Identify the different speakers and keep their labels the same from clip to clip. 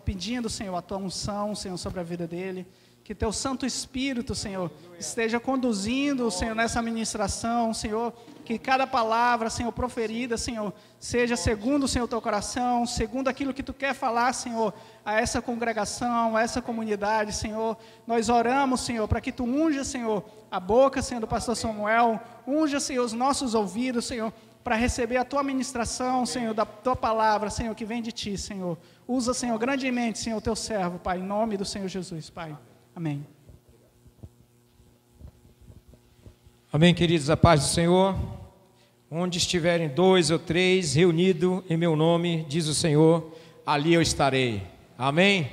Speaker 1: pedindo, Senhor, a Tua unção, Senhor, sobre a vida dele. Que Teu Santo Espírito, Senhor, esteja conduzindo, Senhor, nessa ministração, Senhor. Que cada palavra, Senhor, proferida, Senhor, seja segundo, Senhor, Teu coração, segundo aquilo que Tu quer falar, Senhor, a essa congregação, a essa comunidade, Senhor. Nós oramos, Senhor, para que Tu unja, Senhor, a boca, Senhor, do pastor Samuel. Unja, Senhor, os nossos ouvidos, Senhor, para receber a Tua ministração, Senhor, da Tua palavra, Senhor, que vem de Ti, Senhor. Usa, Senhor, grandemente, Senhor, o Teu servo, Pai, em nome do Senhor Jesus, Pai. Amém.
Speaker 2: Amém, queridos, a paz do Senhor. Onde estiverem 2 ou 3 reunidos em meu nome, diz o Senhor, ali eu estarei. Amém?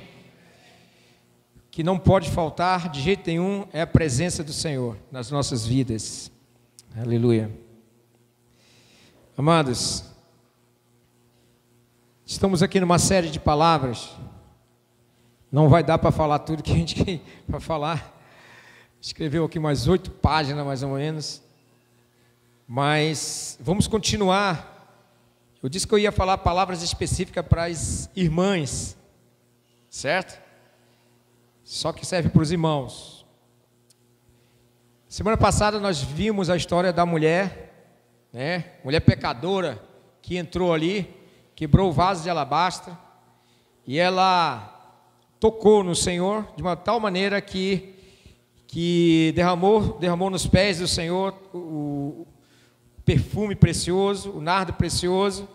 Speaker 2: Que não pode faltar de jeito nenhum é a presença do Senhor nas nossas vidas. Aleluia. Amados, estamos aqui numa série de palavras. Não vai dar para falar tudo que a gente quer para falar. Escreveu aqui mais 8 páginas, mais ou menos. Mas vamos continuar. Eu disse que eu ia falar palavras específicas para as irmãs, certo? Só que serve para os irmãos. Semana passada nós vimos a história da mulher, né? Mulher pecadora que entrou ali, quebrou o vaso de alabastro e ela tocou no Senhor de uma tal maneira que derramou nos pés do Senhor o perfume precioso, o nardo precioso,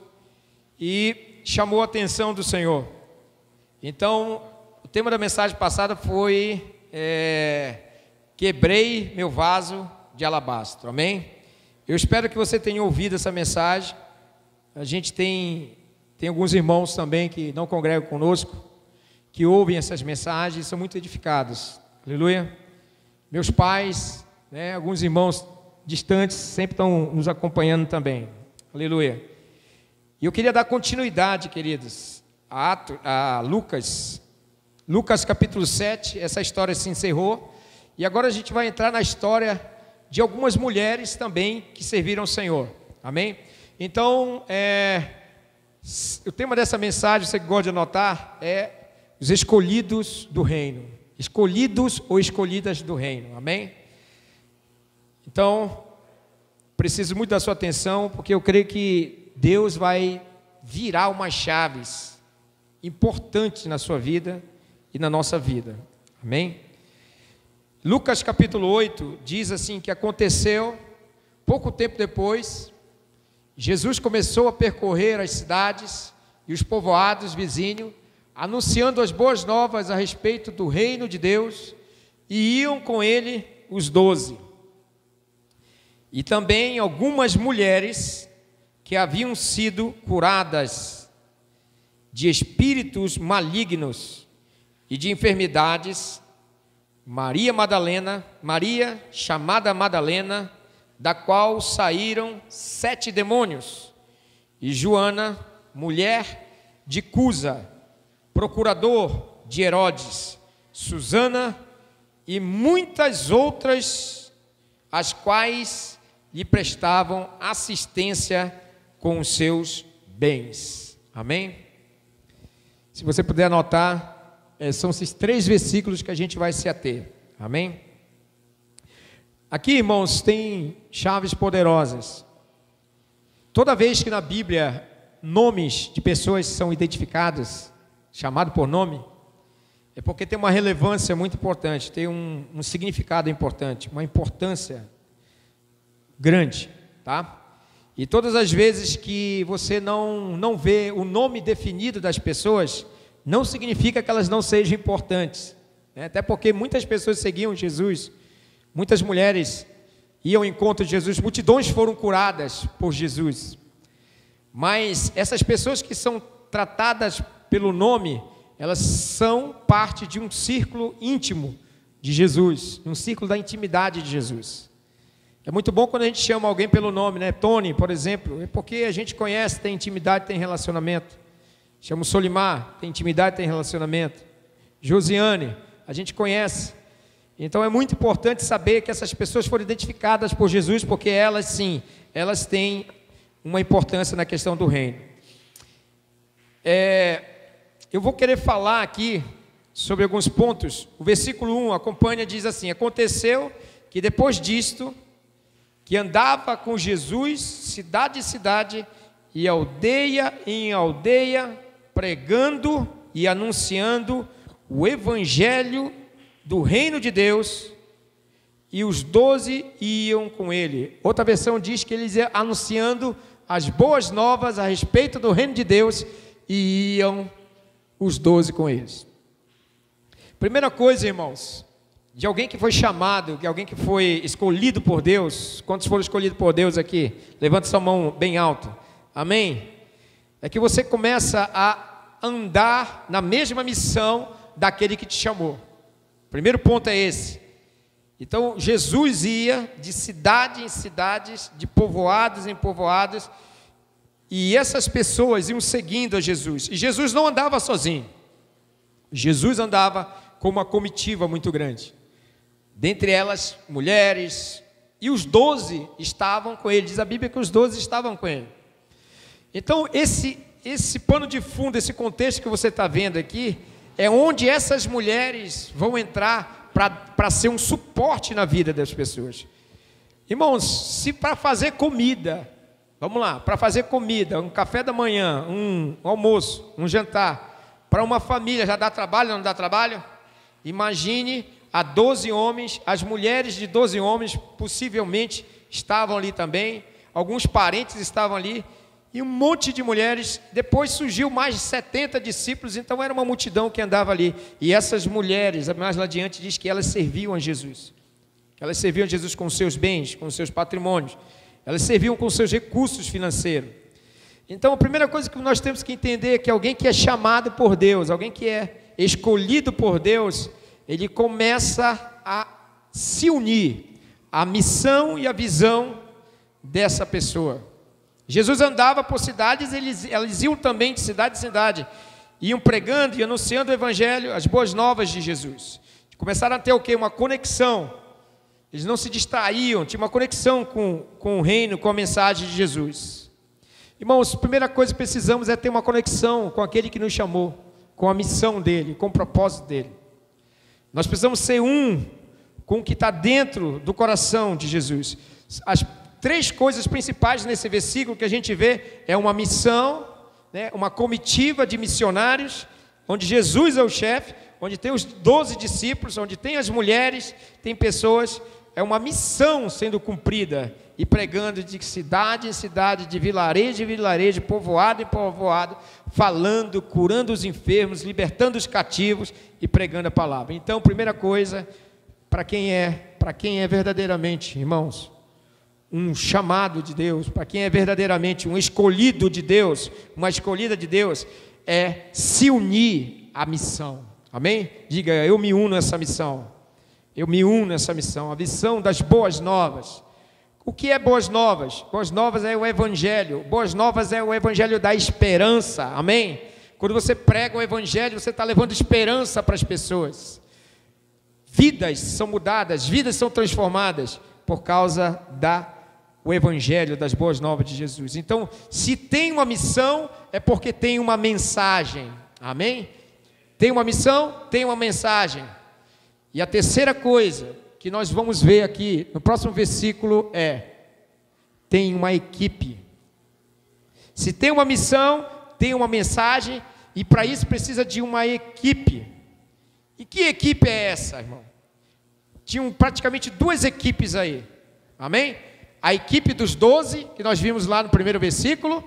Speaker 2: e chamou a atenção do Senhor. Então, o tema da mensagem passada foi quebrei meu vaso de alabastro, amém? Eu espero que você tenha ouvido essa mensagem. A gente tem alguns irmãos também que não congregam conosco, que ouvem essas mensagens e são muito edificados, aleluia. Meus pais, né, alguns irmãos distantes sempre estão nos acompanhando também, aleluia. E eu queria dar continuidade, queridos, a Lucas capítulo 7, essa história se encerrou, e agora a gente vai entrar na história de algumas mulheres também que serviram ao Senhor, amém? Então, o tema dessa mensagem, você que gosta de anotar, é os escolhidos do reino. Escolhidos ou escolhidas do reino, amém? Então, preciso muito da sua atenção, porque eu creio que Deus vai virar umas chaves importantes na sua vida e na nossa vida, amém? Lucas capítulo 8 diz assim que aconteceu, pouco tempo depois, Jesus começou a percorrer as cidades e os povoados vizinhos, anunciando as boas novas a respeito do reino de Deus, e iam com ele os 12. E também algumas mulheres que haviam sido curadas de espíritos malignos e de enfermidades, Maria chamada Madalena, da qual saíram 7 demônios, e Joana, mulher de Cusa, procurador de Herodes, Susana e muitas outras, as quais lhe prestavam assistência com os seus bens. Amém? Se você puder anotar, são esses 3 versículos que a gente vai se ater. Amém? Aqui, irmãos, tem chaves poderosas. Toda vez que na Bíblia nomes de pessoas são identificados, chamado por nome, é porque tem uma relevância muito importante, tem um significado importante, uma importância grande, tá? E todas as vezes que você não vê o nome definido das pessoas, não significa que elas não sejam importantes, né? Até porque muitas pessoas seguiam Jesus, muitas mulheres iam ao encontro de Jesus, multidões foram curadas por Jesus, mas essas pessoas que são tratadas pelo nome, elas são parte de um círculo íntimo de Jesus, um círculo da intimidade de Jesus. É muito bom quando a gente chama alguém pelo nome, né? Tony, por exemplo, é porque a gente conhece, tem intimidade, tem relacionamento. Chama o Solimar, tem intimidade, tem relacionamento. Josiane, a gente conhece. Então é muito importante saber que essas pessoas foram identificadas por Jesus, porque elas sim, elas têm uma importância na questão do reino. Eu vou querer falar aqui sobre alguns pontos. O versículo 1 acompanha, diz assim: aconteceu que depois disto, que andava com Jesus, cidade em cidade, e aldeia em aldeia, pregando e anunciando o evangelho do reino de Deus, e os 12 iam com ele. Outra versão diz que eles iam anunciando as boas novas a respeito do reino de Deus, e iam os 12 com eles. Primeira coisa, irmãos, de alguém que foi chamado, de alguém que foi escolhido por Deus. Quantos foram escolhidos por Deus aqui? Levanta sua mão bem alto. Amém? É que você começa a andar na mesma missão daquele que te chamou. O primeiro ponto é esse. Então, Jesus ia de cidade em cidades, de povoados em povoados, e essas pessoas iam seguindo a Jesus. E Jesus não andava sozinho. Jesus andava com uma comitiva muito grande. Dentre elas, mulheres, e os 12 estavam com ele. Diz a Bíblia que os 12 estavam com ele. Então, esse pano de fundo, esse contexto que você está vendo aqui, é onde essas mulheres vão entrar para ser um suporte na vida das pessoas. Irmãos, se para fazer comida, vamos lá, para fazer comida, um café da manhã, um almoço, um jantar, para uma família já dá trabalho ou não dá trabalho? Imagine a 12 homens, as mulheres de 12 homens possivelmente estavam ali também, alguns parentes estavam ali, e um monte de mulheres. Depois surgiu mais de 70 discípulos, então era uma multidão que andava ali. E essas mulheres, mais lá adiante, diz que elas serviam a Jesus. Elas serviam a Jesus com seus bens, com seus patrimônios. Elas serviam com seus recursos financeiros. Então, a primeira coisa que nós temos que entender é que alguém que é chamado por Deus, alguém que é escolhido por Deus, ele começa a se unir à missão e à visão dessa pessoa. Jesus andava por cidades, eles iam também de cidade em cidade, iam pregando e anunciando o evangelho, as boas novas de Jesus. Começaram a ter o quê? Uma conexão. Eles não se distraíam, tinha uma conexão com o reino, com a mensagem de Jesus. Irmãos, a primeira coisa que precisamos é ter uma conexão com aquele que nos chamou, com a missão dele, com o propósito dele. Nós precisamos ser um com o que está dentro do coração de Jesus. As 3 coisas principais nesse versículo que a gente vê é uma missão, né, uma comitiva de missionários, onde Jesus é o chefe, onde tem os 12 discípulos, onde tem as mulheres, tem pessoas, é uma missão sendo cumprida, e pregando de cidade em cidade, de vilarejo em vilarejo, povoado em povoado, falando, curando os enfermos, libertando os cativos e pregando a palavra. Então, primeira coisa, para quem é verdadeiramente, irmãos, um chamado de Deus, para quem é verdadeiramente um escolhido de Deus, uma escolhida de Deus, é se unir à missão. Amém? Diga, eu me uno a essa missão. Eu me uno a essa missão, a missão das boas novas. O que é boas novas? Boas novas é o evangelho. Boas novas é o evangelho da esperança. Amém? Quando você prega o evangelho, você está levando esperança para as pessoas. Vidas são mudadas, vidas são transformadas por causa o evangelho das boas novas de Jesus. Então, se tem uma missão, é porque tem uma mensagem. Amém? Tem uma missão, tem uma mensagem. E a terceira coisa que nós vamos ver aqui no próximo versículo tem uma equipe. Se tem uma missão, tem uma mensagem, e para isso precisa de uma equipe. E que equipe é essa, irmão? Tinham praticamente 2 equipes aí. Amém? A equipe dos 12, que nós vimos lá no primeiro versículo,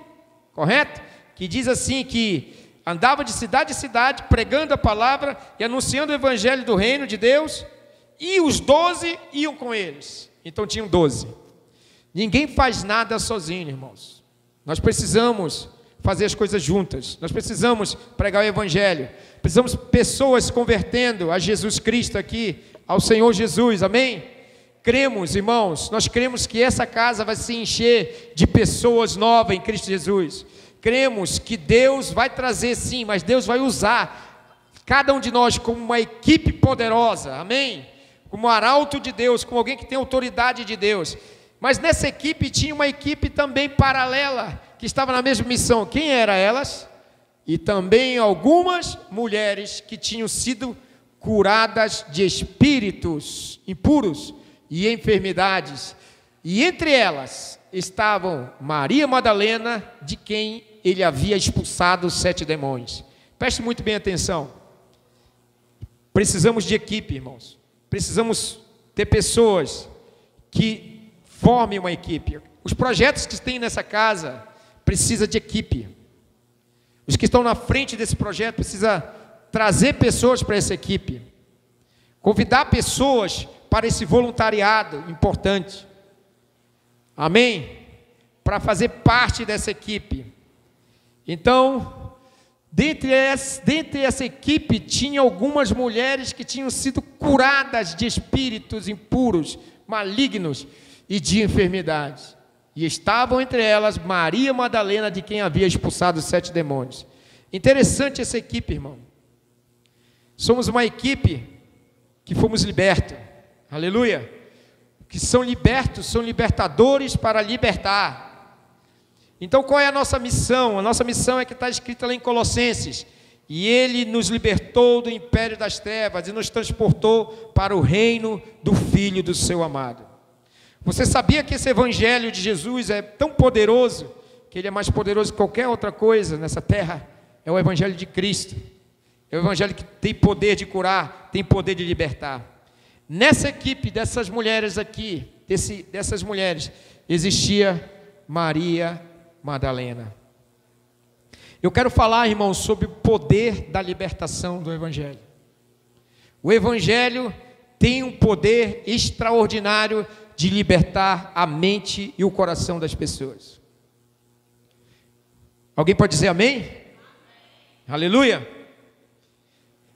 Speaker 2: correto? Que diz assim que andava de cidade em cidade, pregando a palavra e anunciando o evangelho do reino de Deus, e os 12 iam com eles. Então tinham 12. Ninguém faz nada sozinho, irmãos. Nós precisamos fazer as coisas juntas. Nós precisamos pregar o evangelho. Precisamos pessoas se convertendo a Jesus Cristo aqui, ao Senhor Jesus. Amém? Cremos, irmãos, nós cremos que essa casa vai se encher de pessoas novas em Cristo Jesus. Cremos que Deus vai trazer sim, mas Deus vai usar cada um de nós como uma equipe poderosa, amém? Como arauto de Deus, como alguém que tem autoridade de Deus. Mas nessa equipe tinha uma equipe também paralela, que estava na mesma missão. Quem eram elas? e também algumas mulheres que tinham sido curadas de espíritos impuros e enfermidades. E entre elas estavam Maria Madalena, de quem ele havia expulsado 7 demônios. Preste muito bem atenção. Precisamos de equipe, irmãos. Precisamos ter pessoas que formem uma equipe. Os projetos que tem nessa casa precisam de equipe. Os que estão na frente desse projeto precisam trazer pessoas para essa equipe. Convidar pessoas para esse voluntariado importante. Amém? Para fazer parte dessa equipe. Então, dentre essa equipe, tinha algumas mulheres que tinham sido curadas de espíritos impuros, malignos e de enfermidades. E estavam entre elas Maria Madalena, de quem havia expulsado 7 demônios. Interessante essa equipe, irmão. Somos uma equipe que fomos libertos. Aleluia. Que são libertos, são libertadores para libertar. Então qual é a nossa missão? A nossa missão é que está escrita lá em Colossenses. E Ele nos libertou do império das trevas e nos transportou para o reino do Filho do seu amado. Você sabia que esse evangelho de Jesus é tão poderoso, que ele é mais poderoso que qualquer outra coisa nessa terra? É o evangelho de Cristo. É o evangelho que tem poder de curar, tem poder de libertar. Nessa equipe dessas mulheres aqui, dessas mulheres, existia Maria Madalena. Eu quero falar, irmãos, sobre o poder da libertação do evangelho. O evangelho tem um poder extraordinário de libertar a mente e o coração das pessoas. Alguém pode dizer amém? Amém. Aleluia.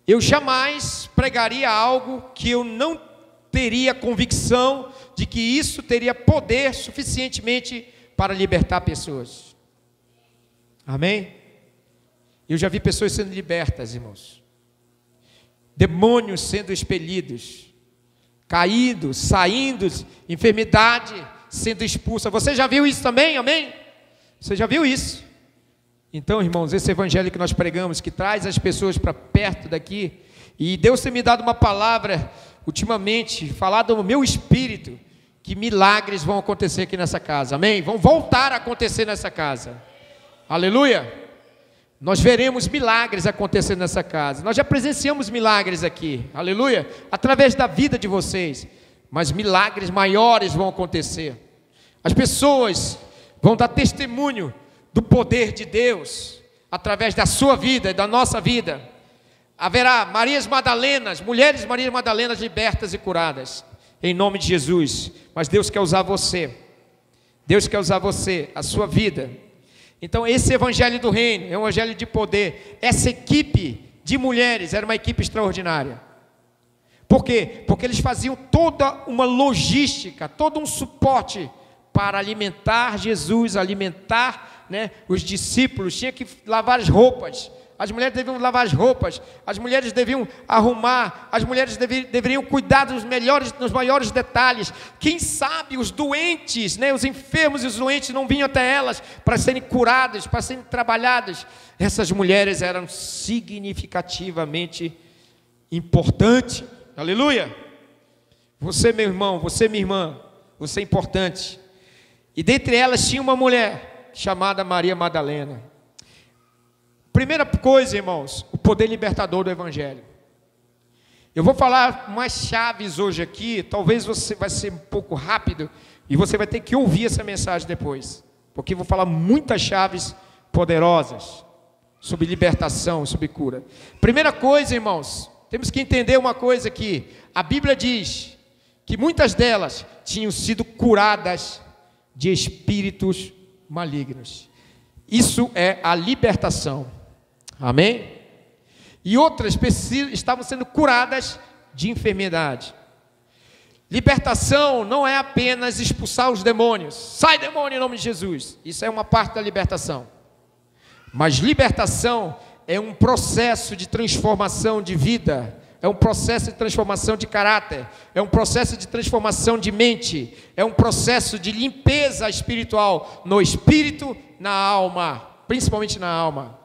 Speaker 2: Eu jamais pregaria algo que eu não teria convicção de que isso teria poder suficientemente para libertar pessoas. Amém? Eu já vi pessoas sendo libertas, irmãos. Demônios sendo expelidos, caídos, saindo, enfermidade sendo expulsa. Você já viu isso também? Amém? Você já viu isso? Então, irmãos, esse evangelho que nós pregamos, que traz as pessoas para perto daqui, e Deus tem me dado uma palavra ultimamente, falado no meu espírito, que milagres vão acontecer aqui nessa casa, amém? Vão voltar a acontecer nessa casa, aleluia. Nós veremos milagres acontecer nessa casa. Nós já presenciamos milagres aqui, aleluia, através da vida de vocês, mas milagres maiores vão acontecer. As pessoas vão dar testemunho do poder de Deus, através da sua vida e da nossa vida. Haverá Marias Madalenas, mulheres Marias Madalenas libertas e curadas, em nome de Jesus. Mas Deus quer usar você, Deus quer usar você, a sua vida. Então esse evangelho do reino é um evangelho de poder. Essa equipe de mulheres era uma equipe extraordinária. Por quê? Porque eles faziam toda uma logística, todo um suporte para alimentar Jesus, alimentar, os discípulos. Tinha que lavar as roupas, as mulheres deviam lavar as roupas, as mulheres deviam arrumar, as mulheres deveriam cuidar dos maiores detalhes. Quem sabe os doentes, os enfermos e os doentes não vinham até elas para serem curados, para serem trabalhados. Essas mulheres eram significativamente importantes, aleluia. Você, meu irmão, você, minha irmã, você é importante. E dentre elas tinha uma mulher chamada Maria Madalena. Primeira coisa, irmãos, o poder libertador do evangelho. Eu vou falar umas chaves hoje aqui, talvez você vai ser um pouco rápido, e você vai ter que ouvir essa mensagem depois, porque eu vou falar muitas chaves poderosas, sobre libertação, sobre cura. Primeira coisa, irmãos, temos que entender uma coisa aqui, a Bíblia diz, que muitas delas tinham sido curadas de espíritos malignos. Isso é a libertação. Amém? E outras estavam sendo curadas de enfermidade. Libertação não é apenas expulsar os demônios. Sai demônio em nome de Jesus. Isso é uma parte da libertação. Mas libertação é um processo de transformação de vida. É um processo de transformação de caráter. É um processo de transformação de mente. É um processo de limpeza espiritual no espírito, na alma, principalmente na alma.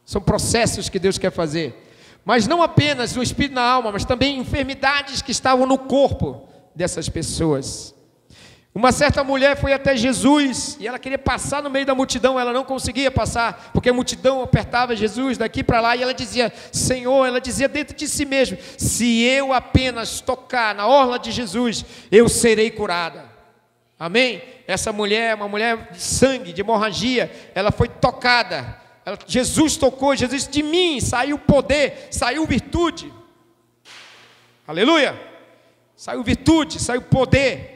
Speaker 2: São processos que Deus quer fazer. Mas não apenas o espírito na alma, mas também enfermidades que estavam no corpo dessas pessoas. Uma certa mulher foi até Jesus e ela queria passar no meio da multidão, ela não conseguia passar, porque a multidão apertava Jesus daqui para lá, e ela dizia: Senhor, ela dizia dentro de si mesma, se eu apenas tocar na orla de Jesus, eu serei curada. Amém? Essa mulher, uma mulher de sangue, de hemorragia, ela foi tocada, Jesus tocou, Jesus disse: de mim saiu poder, saiu virtude. Aleluia! Saiu virtude, saiu poder.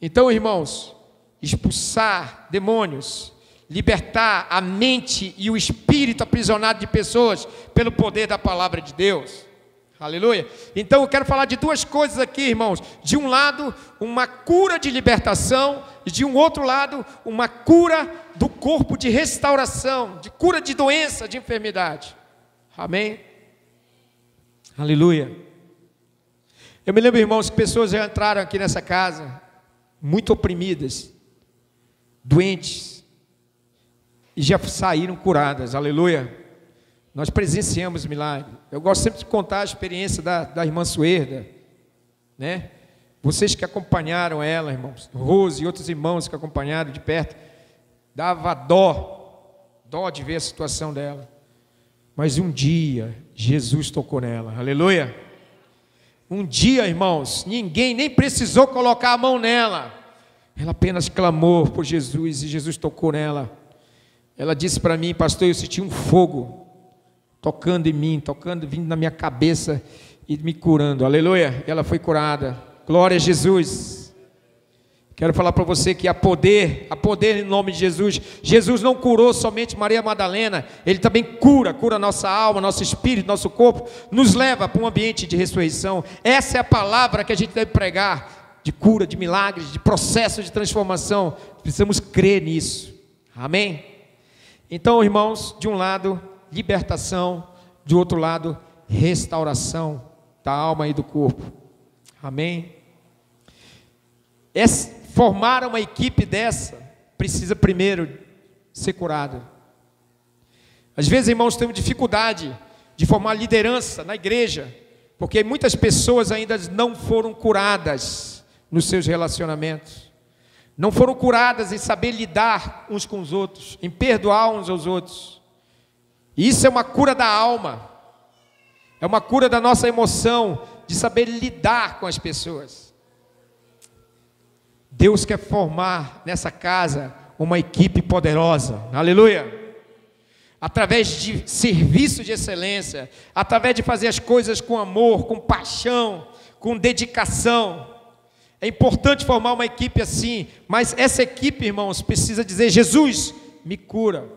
Speaker 2: Então, irmãos, expulsar demônios, libertar a mente e o espírito aprisionado de pessoas pelo poder da palavra de Deus. Aleluia. Então eu quero falar de duas coisas aqui, irmãos. De um lado, uma cura de libertação, e de um outro lado, uma cura do corpo, de restauração, de cura de doença, de enfermidade. Amém? Aleluia. Eu me lembro, irmãos, que pessoas já entraram aqui nessa casa muito oprimidas, doentes, e já saíram curadas. Aleluia. Nós presenciamos milagre. Eu gosto sempre de contar a experiência da irmã Suerda, né? Vocês que acompanharam ela, irmãos, Rose e outros irmãos que acompanharam de perto, dava dó de ver a situação dela. Mas um dia, Jesus tocou nela. Aleluia. Um dia, irmãos, ninguém nem precisou colocar a mão nela. Ela apenas clamou por Jesus e Jesus tocou nela. Ela disse para mim: pastor, eu senti um fogo tocando em mim, vindo na minha cabeça e me curando. Aleluia. Ela foi curada. Glória a Jesus. Quero falar para você que há poder em nome de Jesus. Jesus não curou somente Maria Madalena, Ele também cura nossa alma, nosso espírito, nosso corpo, nos leva para um ambiente de ressurreição. Essa é a palavra que a gente deve pregar, de cura, de milagres, de processo de transformação. Precisamos crer nisso. Amém? Então, irmãos, de um lado, libertação, de outro lado, restauração da alma e do corpo. Amém? Formar uma equipe dessa precisa primeiro ser curado. Às vezes, irmãos, temos dificuldade de formar liderança na igreja, porque muitas pessoas ainda não foram curadas nos seus relacionamentos, não foram curadas em saber lidar uns com os outros, em perdoar uns aos outros. E isso é uma cura da alma, é uma cura da nossa emoção, de saber lidar com as pessoas. Deus quer formar nessa casa uma equipe poderosa, aleluia, através de serviço de excelência, através de fazer as coisas com amor, com paixão, com dedicação. É importante formar uma equipe assim, mas essa equipe, irmãos, precisa dizer: Jesus, me cura.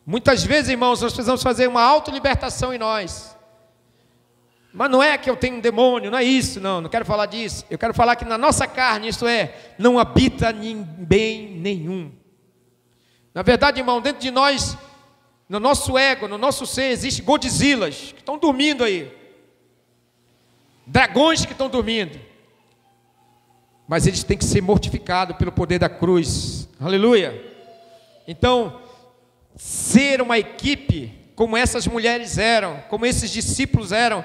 Speaker 2: Muitas vezes, irmãos, nós precisamos fazer uma autolibertação em nós. Mas não é que eu tenho um demônio, não é isso, não quero falar disso. Eu quero falar que na nossa carne, isto é, não habita bem nenhum. Na verdade, irmão, dentro de nós, no nosso ego, no nosso ser, existem Godzillas que estão dormindo aí. Dragões que estão dormindo. Mas eles têm que ser mortificados pelo poder da cruz. Aleluia. Então, ser uma equipe como essas mulheres eram, como esses discípulos eram,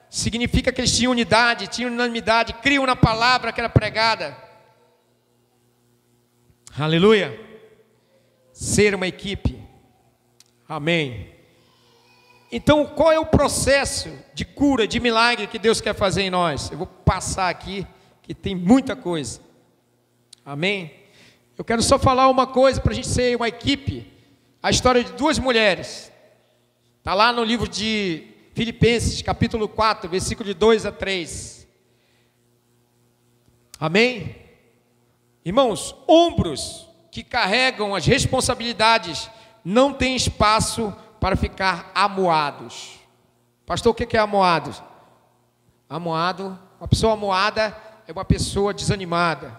Speaker 2: significa que eles tinham unidade, tinham unanimidade, criam na palavra que era pregada. Aleluia. Ser uma equipe. Amém. Então, qual é o processo de cura, de milagre que Deus quer fazer em nós? Eu vou passar aqui, que tem muita coisa. Amém. Eu quero só falar uma coisa para a gente ser uma equipe. A história de duas mulheres. Está lá no livro de Filipenses, capítulo 4, versículo de 2 a 3. Amém? Irmãos, ombros que carregam as responsabilidades não têm espaço para ficar amuados. Pastor, o que é amuado? Amuado, uma pessoa amuada é uma pessoa desanimada,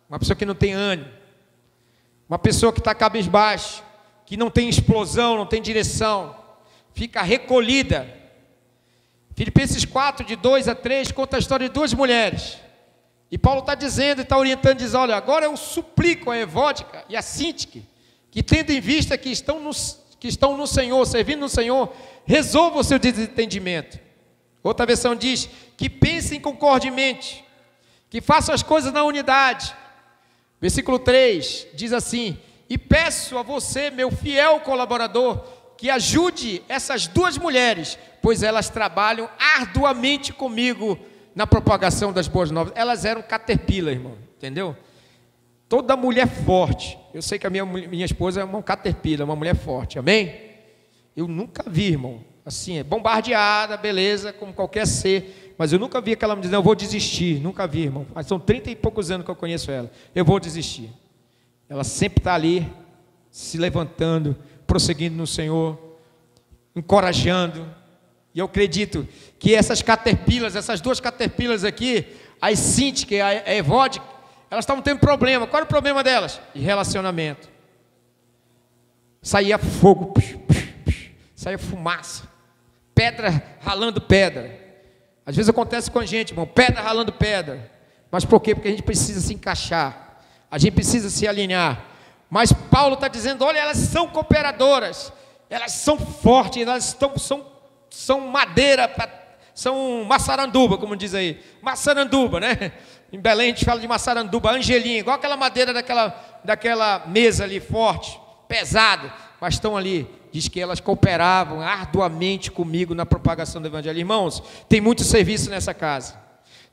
Speaker 2: uma pessoa que não tem ânimo, uma pessoa que está cabisbaixo, que não tem explosão, não tem direção, fica recolhida. Filipenses 4, de 2 a 3, conta a história de duas mulheres. E Paulo está dizendo, está orientando, diz: olha, agora eu suplico a Evódica e a Sintique, que tendo em vista que que estão no Senhor, servindo no Senhor, resolvam o seu desentendimento. Outra versão diz que pensem concordemente, que façam as coisas na unidade. Versículo 3 diz assim: e peço a você, meu fiel colaborador, que ajude essas duas mulheres, pois elas trabalham arduamente comigo na propagação das boas novas. Elas eram caterpillar, irmão, entendeu? Toda mulher forte. Eu sei que a minha esposa é uma caterpillar, uma mulher forte, amém? Eu nunca vi, irmão, assim, é bombardeada, beleza, como qualquer ser, mas eu nunca vi aquela mulher dizendo, eu vou desistir, nunca vi, irmão. Mas são 30 e poucos anos que eu conheço ela, eu vou desistir. Ela sempre está ali, se levantando, prosseguindo no Senhor, encorajando. E eu acredito que essas caterpillars, essas duas caterpillars aqui, a Cíntia e a Evode, elas estavam tendo problema. Qual era o problema delas? De relacionamento. Saía fogo, saía fumaça, pedra ralando pedra. Às vezes acontece com a gente, irmão, pedra ralando pedra. Mas por quê? Porque a gente precisa se encaixar, a gente precisa se alinhar. Mas Paulo está dizendo, olha, elas são cooperadoras, elas são fortes, elas são madeira, são maçaranduba, como diz aí, maçaranduba, né? Em Belém a gente fala de maçaranduba, angelinha, igual aquela madeira daquela mesa ali, forte, pesado, mas estão ali. Diz que elas cooperavam arduamente comigo na propagação do Evangelho. Irmãos, tem muito serviço nessa casa.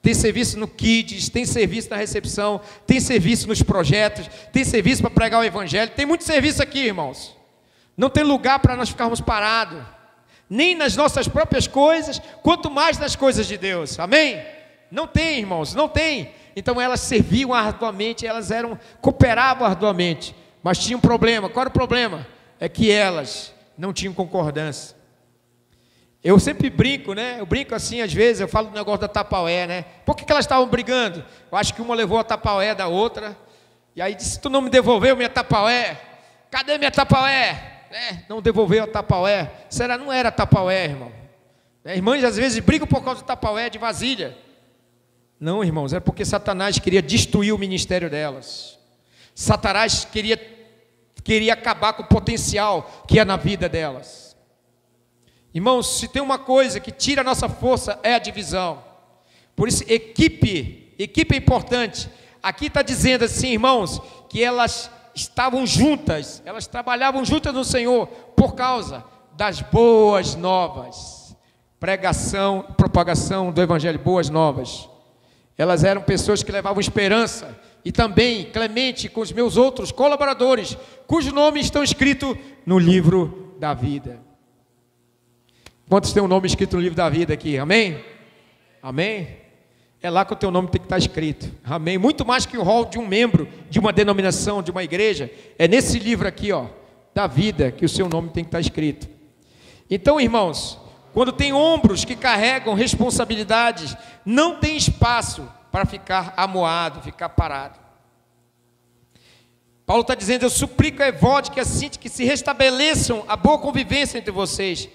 Speaker 2: Tem serviço no Kids, tem serviço na recepção, tem serviço nos projetos, tem serviço para pregar o Evangelho. Tem muito serviço aqui, irmãos. Não tem lugar para nós ficarmos parados, nem nas nossas próprias coisas, quanto mais nas coisas de Deus. Amém? Não tem, irmãos, não tem. Então elas serviam arduamente, cooperavam arduamente, mas tinha um problema. Qual era o problema? É que elas não tinham concordância. Eu sempre brinco, né? Eu brinco assim, às vezes, eu falo do negócio da Tapaué, né? Por que elas estavam brigando? Eu acho que uma levou a Tapaué da outra, e aí disse, tu não me devolveu minha Tapaué? Cadê minha Tapaué? Não devolveu a Tapaué. Será? Não era Tapaué, irmão. Irmãs às vezes brigam por causa do Tapaué, de vasilha. Não, irmãos, era porque Satanás queria destruir o ministério delas. Satanás queria acabar com o potencial que é na vida delas. Irmãos, se tem uma coisa que tira a nossa força, é a divisão. Por isso, equipe é importante. Aqui está dizendo assim, irmãos, que elas estavam juntas, elas trabalhavam juntas no Senhor, por causa das boas novas, pregação, propagação do Evangelho, boas novas. Elas eram pessoas que levavam esperança, e também Clemente com os meus outros colaboradores, cujos nomes estão escritos no livro da vida. Quantos têm o nome escrito no livro da vida aqui? Amém? Amém? É lá que o teu nome tem que estar escrito. Amém? Muito mais que o rol de um membro de uma denominação, de uma igreja, é nesse livro aqui, ó, da vida, que o seu nome tem que estar escrito. Então, irmãos, quando tem ombros que carregam responsabilidades, não tem espaço para ficar amuado, ficar parado. Paulo está dizendo, eu suplico a Evode, que a Cíntia, que se restabeleçam a boa convivência entre vocês.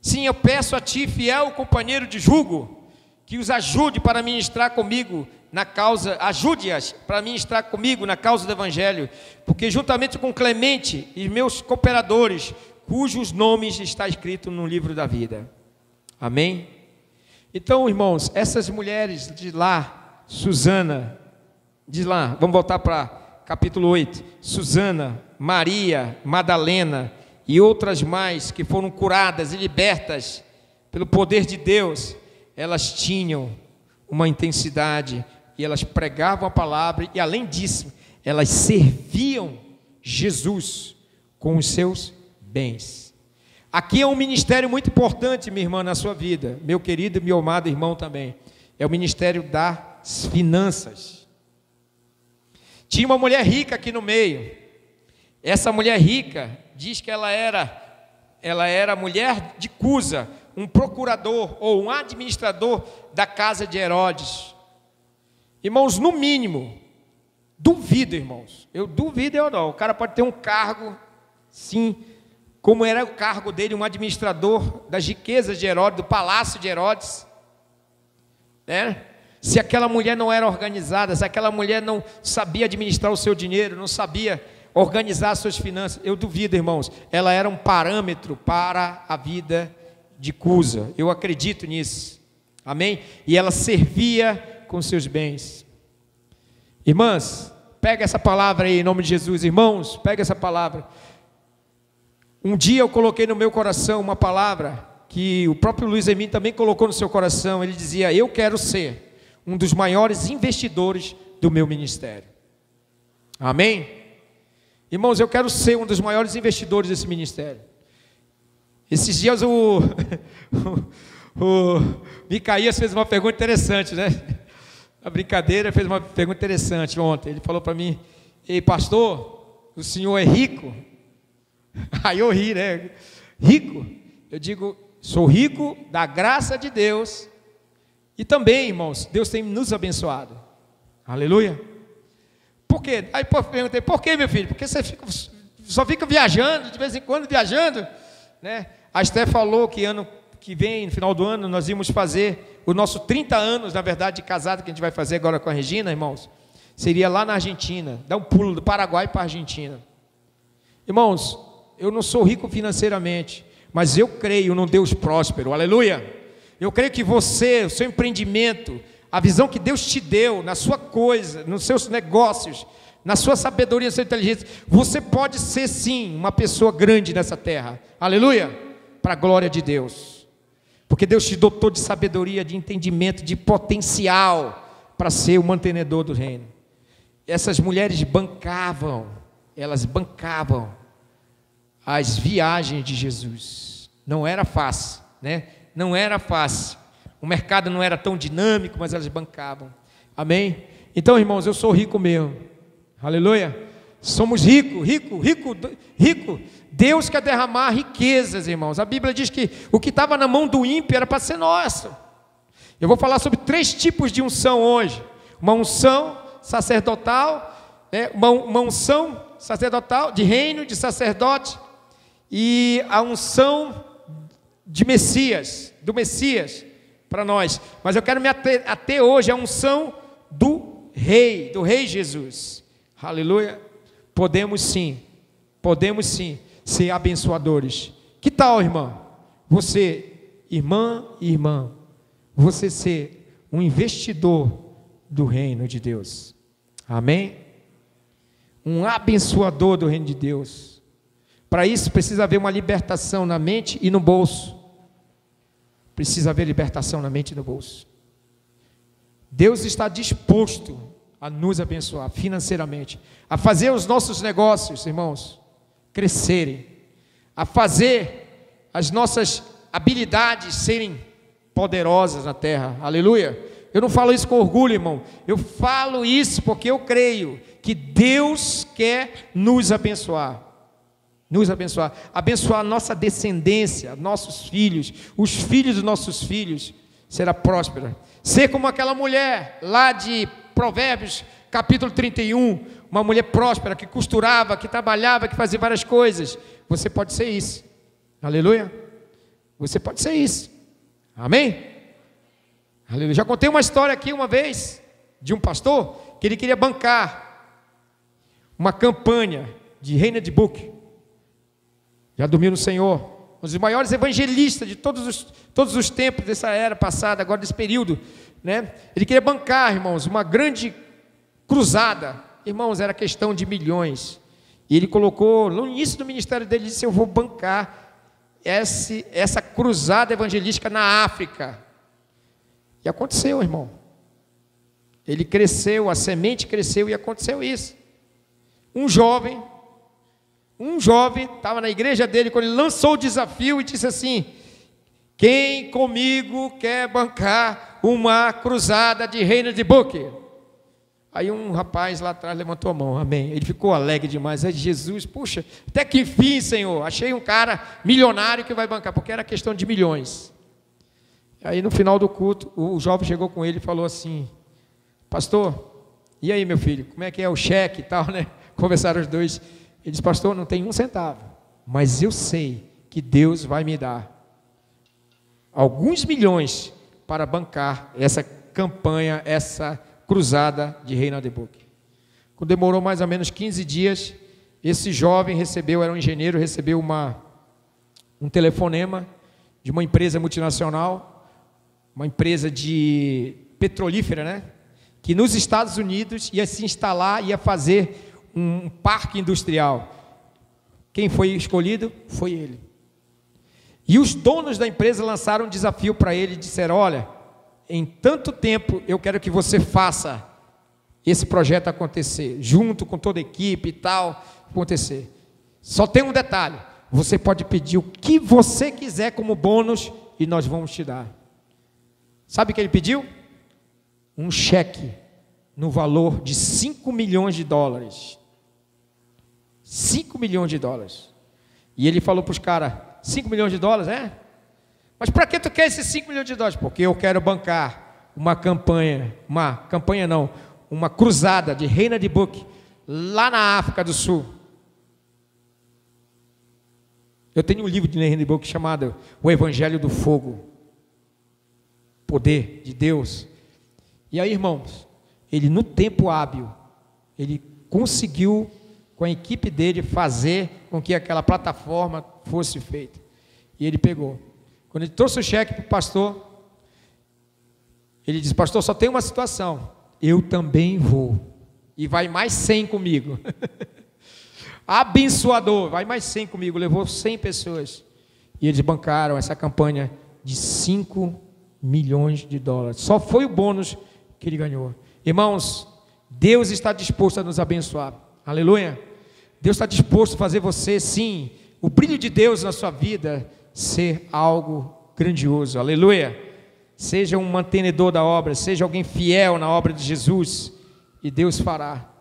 Speaker 2: Sim, eu peço a ti, fiel companheiro de jugo, que os ajude para ministrar comigo na causa, ajude-as para ministrar comigo na causa do Evangelho, porque juntamente com Clemente e meus cooperadores, cujos nomes está escrito no livro da vida. Amém? Então, irmãos, essas mulheres de lá, Susana, de lá, vamos voltar para capítulo 8, Susana, Maria, Madalena e outras mais que foram curadas e libertas pelo poder de Deus, elas tinham uma intensidade e elas pregavam a palavra e, além disso, elas serviam Jesus com os seus bens. Aqui é um ministério muito importante, minha irmã, na sua vida, meu querido e meu amado irmão também. É o ministério das finanças. Tinha uma mulher rica aqui no meio. Essa mulher rica diz que ela era mulher de Cusa, um procurador ou um administrador da casa de Herodes. Irmãos, no mínimo, duvido, irmãos, eu duvido ou não, o cara pode ter um cargo, sim, como era o cargo dele, um administrador das riquezas de Herodes, do palácio de Herodes, né? Se aquela mulher não era organizada, se aquela mulher não sabia administrar o seu dinheiro, não sabia organizar suas finanças. Eu duvido, irmãos, ela era um parâmetro para a vida de Cusa. Eu acredito nisso. Amém? E ela servia com seus bens. Irmãs, pega essa palavra aí em nome de Jesus. Irmãos, pega essa palavra. Um dia eu coloquei no meu coração uma palavra que o próprio Luiz Emílio também colocou no seu coração. Ele dizia: eu quero ser um dos maiores investidores do meu ministério. Amém? Irmãos, eu quero ser um dos maiores investidores desse ministério. Esses dias o Micaías fez uma pergunta interessante, né? A brincadeira, fez uma pergunta interessante ontem. Ele falou para mim: ei, pastor, o senhor é rico? Aí eu ri, né? Rico? Eu digo, sou rico da graça de Deus. E também, irmãos, Deus tem nos abençoado. Aleluia. Por quê? Aí eu perguntei: por quê, meu filho? Porque você só fica viajando, de vez em quando viajando, né? A Esté falou que ano que vem, no final do ano, nós íamos fazer o nosso 30 anos, na verdade, de casado, que a gente vai fazer agora com a Regina, irmãos. Seria lá na Argentina, dar um pulo do Paraguai para a Argentina. Irmãos, eu não sou rico financeiramente, mas eu creio num Deus próspero, aleluia. Eu creio que você, o seu empreendimento, a visão que Deus te deu na sua coisa, nos seus negócios, na sua sabedoria, na sua inteligência, você pode ser sim uma pessoa grande nessa terra, aleluia, para a glória de Deus, porque Deus te dotou de sabedoria, de entendimento, de potencial para ser o mantenedor do reino. Essas mulheres elas bancavam as viagens de Jesus. Não era fácil, né? Não era fácil. O mercado não era tão dinâmico, mas elas bancavam. Amém? Então, irmãos, eu sou rico mesmo. Aleluia. Somos rico. Deus quer derramar riquezas, irmãos. A Bíblia diz que o que estava na mão do ímpio era para ser nosso. Eu vou falar sobre 3 tipos de unção hoje. Uma unção sacerdotal, uma unção sacerdotal, de reino, de sacerdote, e a unção de Messias, do Messias para nós. Mas eu quero me ater hoje à unção do Rei Jesus. Aleluia. Podemos sim ser abençoadores. Que tal, irmã? Você, irmã e irmã, você ser um investidor do reino de Deus. Amém? Um abençoador do reino de Deus. Para isso precisa haver uma libertação na mente e no bolso. Precisa haver libertação na mente e no bolso. Deus está disposto a nos abençoar financeiramente, a fazer os nossos negócios, irmãos, crescerem, a fazer as nossas habilidades serem poderosas na terra. Aleluia. Eu não falo isso com orgulho, irmão. Eu falo isso porque eu creio que Deus quer nos abençoar. Abençoar a nossa descendência, nossos filhos, os filhos dos nossos filhos, será próspera. Ser como aquela mulher lá de Provérbios, capítulo 31, uma mulher próspera, que costurava, que trabalhava, que fazia várias coisas. Você pode ser isso. Aleluia. Você pode ser isso. Amém? Aleluia. Já contei uma história aqui uma vez, de um pastor, que ele queria bancar uma campanha de Reina de Book. Já dormiu no Senhor. Um dos maiores evangelistas de todos os tempos dessa era passada, agora desse período, né? Ele queria bancar, irmãos, uma grande cruzada. Irmãos, era questão de milhões. E ele colocou, no início do ministério dele, ele disse: eu vou bancar essa cruzada evangelística na África. E aconteceu, irmão. Ele cresceu, a semente cresceu e aconteceu isso. Um jovem estava na igreja dele quando ele lançou o desafio e disse assim: quem comigo quer bancar uma cruzada de Reina de Book? Aí um rapaz lá atrás levantou a mão. Amém. Ele ficou alegre demais. Aí Jesus, puxa, até que enfim, Senhor, achei um cara milionário que vai bancar, porque era questão de milhões. Aí no final do culto, o jovem chegou com ele e falou assim: pastor, e aí, meu filho, como é que é o cheque e tal, né? Conversaram os dois. Ele disse: pastor, não tem 1 centavo, mas eu sei que Deus vai me dar alguns milhões para bancar essa campanha, essa cruzada de Reina de Book. Quando demorou mais ou menos 15 dias, esse jovem era um engenheiro, recebeu um telefonema de uma empresa multinacional, uma empresa de petrolífera, né? Que nos Estados Unidos ia se instalar, ia fazer um parque industrial. Quem foi escolhido? Foi ele. E os donos da empresa lançaram um desafio para ele e disseram: olha, em tanto tempo eu quero que você faça esse projeto acontecer, junto com toda a equipe e tal, acontecer. Só tem um detalhe: você pode pedir o que você quiser como bônus e nós vamos te dar. Sabe o que ele pediu? Um cheque no valor de $5 milhões. $5 milhões. E ele falou para os caras: $5 milhões, é? Mas para que tu quer esses $5 milhões? Porque eu quero bancar uma cruzada de Reina de Book lá na África do Sul. Eu tenho um livro de Reina de Book chamado O Evangelho do Fogo, Poder de Deus. E aí, irmãos, ele no tempo hábil, ele conseguiu com a equipe dele fazer com que aquela plataforma fosse feita. E ele pegou. Quando ele trouxe o cheque para o pastor, ele disse: pastor, só tem uma situação, eu também vou, e vai mais 100 comigo. Abençoador, vai mais 100 comigo. Levou 100 pessoas, e eles bancaram essa campanha de $5 milhões. Só foi o bônus que ele ganhou. Irmãos, Deus está disposto a nos abençoar. Aleluia. Deus está disposto a fazer você, sim, o brilho de Deus na sua vida ser algo grandioso. Aleluia. Seja um mantenedor da obra, seja alguém fiel na obra de Jesus, e Deus fará.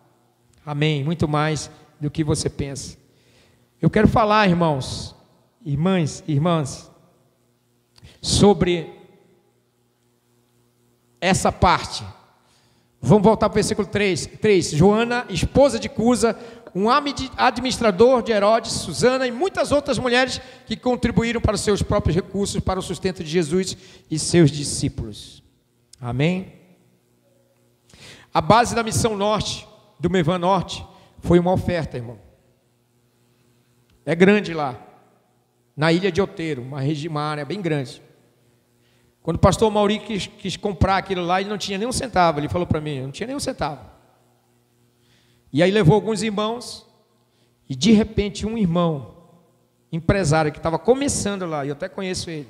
Speaker 2: Amém. Muito mais do que você pensa. Eu quero falar, irmãos, irmãs, sobre essa parte. Vamos voltar para o versículo 3. Joana, esposa de Cusa, um administrador de Herodes, Susana e muitas outras mulheres que contribuíram para os seus próprios recursos para o sustento de Jesus e seus discípulos. Amém? A base da missão norte, do Mevan Norte, foi uma oferta, irmão. É grande lá, na ilha de Outeiro, uma área bem grande. Quando o pastor Mauri quis comprar aquilo lá, ele não tinha nem um centavo. Ele falou para mim: eu não tinha nem um centavo. E aí levou alguns irmãos, e de repente um irmão, empresário, que estava começando lá, e eu até conheço ele,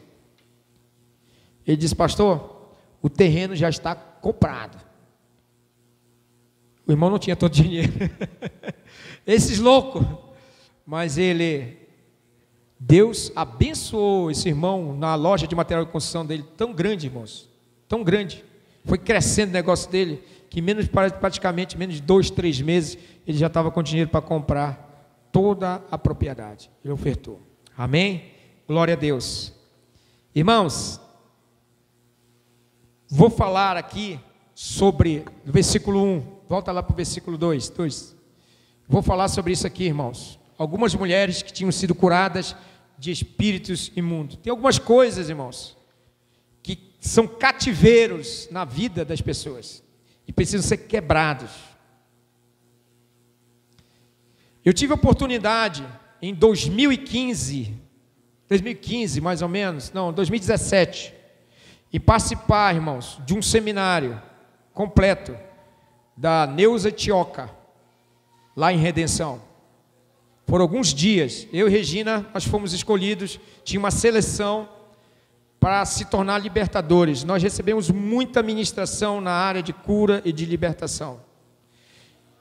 Speaker 2: ele disse: pastor, o terreno já está comprado. O irmão não tinha todo o dinheiro. Esses loucos. Mas Deus abençoou esse irmão na loja de material de construção dele, tão grande, irmãos, tão grande. Foi crescendo o negócio dele, que praticamente menos de 2, 3 meses, ele já estava com dinheiro para comprar toda a propriedade. Ele ofertou. Amém? Glória a Deus. Irmãos, vou falar aqui sobre o versículo 1. Volta lá para o versículo 2. Vou falar sobre isso aqui, irmãos. Algumas mulheres que tinham sido curadas de espíritos imundos. Tem algumas coisas, irmãos, que são cativeiros na vida das pessoas e precisam ser quebrados. Eu tive a oportunidade em 2015 mais ou menos, 2017, e participar, irmãos, de um seminário completo da Neuza Tioca, lá em Redenção. Por alguns dias, eu e Regina, nós fomos escolhidos, tinha uma seleção para se tornar libertadores. Nós recebemos muita ministração na área de cura e de libertação.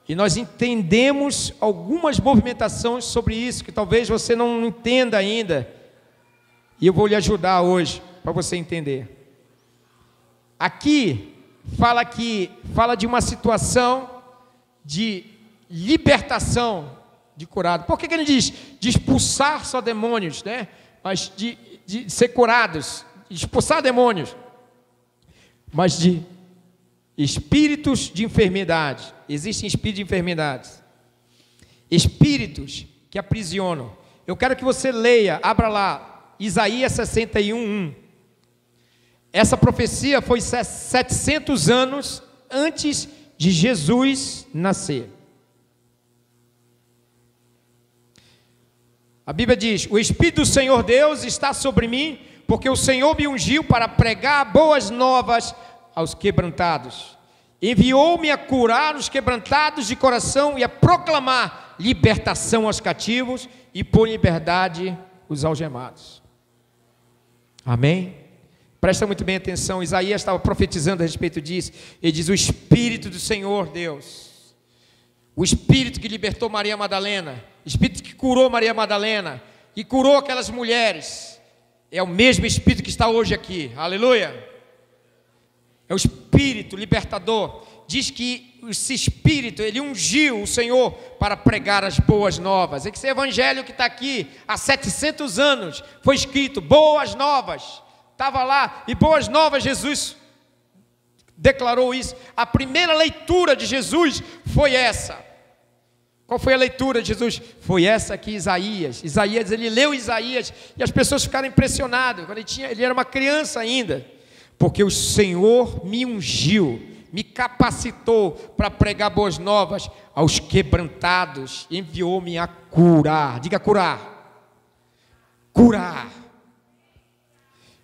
Speaker 2: E nós entendemos algumas movimentações sobre isso, que talvez você não entenda ainda. E eu vou lhe ajudar hoje, para você entender. Aqui, fala de uma situação de libertação de curado. Por que ele diz de expulsar só demônios, né? Mas de ser curados, de expulsar demônios, mas de espíritos de enfermidade. Existem espíritos de enfermidades, espíritos que aprisionam. Eu quero que você leia, abra lá, Isaías 61:1. Essa profecia foi 700 anos antes de Jesus nascer. A Bíblia diz: o Espírito do Senhor Deus está sobre mim, porque o Senhor me ungiu para pregar boas novas aos quebrantados. Enviou-me a curar os quebrantados de coração e a proclamar libertação aos cativos e pôr em liberdade os algemados. Amém? Presta muito bem atenção. Isaías estava profetizando a respeito disso. Ele diz: o Espírito do Senhor Deus, o Espírito que libertou Maria Madalena, o Espírito que curou Maria Madalena, que curou aquelas mulheres, é o mesmo Espírito que está hoje aqui. Aleluia! É o Espírito libertador. Diz que esse Espírito, ele ungiu o Senhor para pregar as boas novas. É que esse evangelho que está aqui há 700 anos foi escrito, boas novas. Estava lá, e boas novas, Jesus declarou isso. A primeira leitura de Jesus foi essa. Qual foi a leitura de Jesus? Foi essa aqui, Isaías. Isaías, ele leu Isaías e as pessoas ficaram impressionadas. Quando ele era uma criança ainda. Porque o Senhor me ungiu, me capacitou para pregar boas novas aos quebrantados, enviou-me a curar. Diga curar. Curar.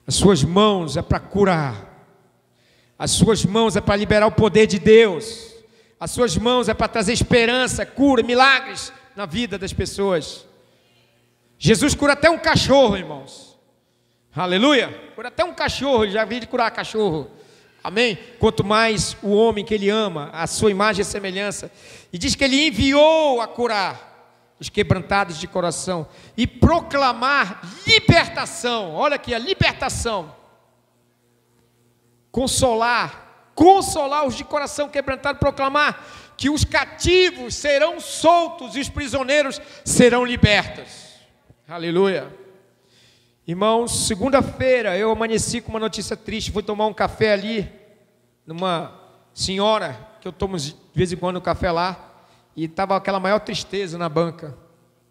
Speaker 2: As suas mãos é para curar. As suas mãos é para liberar o poder de Deus. As suas mãos é para trazer esperança, cura, milagres na vida das pessoas. Jesus cura até um cachorro, irmãos. Aleluia. Cura até um cachorro, já vi ele curar cachorro. Amém? Quanto mais o homem que ele ama, a sua imagem e semelhança. E diz que ele enviou a curar os quebrantados de coração e proclamar libertação. Olha aqui, a libertação. Consolar os de coração quebrantado, proclamar que os cativos serão soltos e os prisioneiros serão libertos. Aleluia. Irmãos, segunda-feira eu amanheci com uma notícia triste. Fui tomar um café ali, numa senhora, que eu tomo de vez em quando café lá, e estava aquela maior tristeza na banca.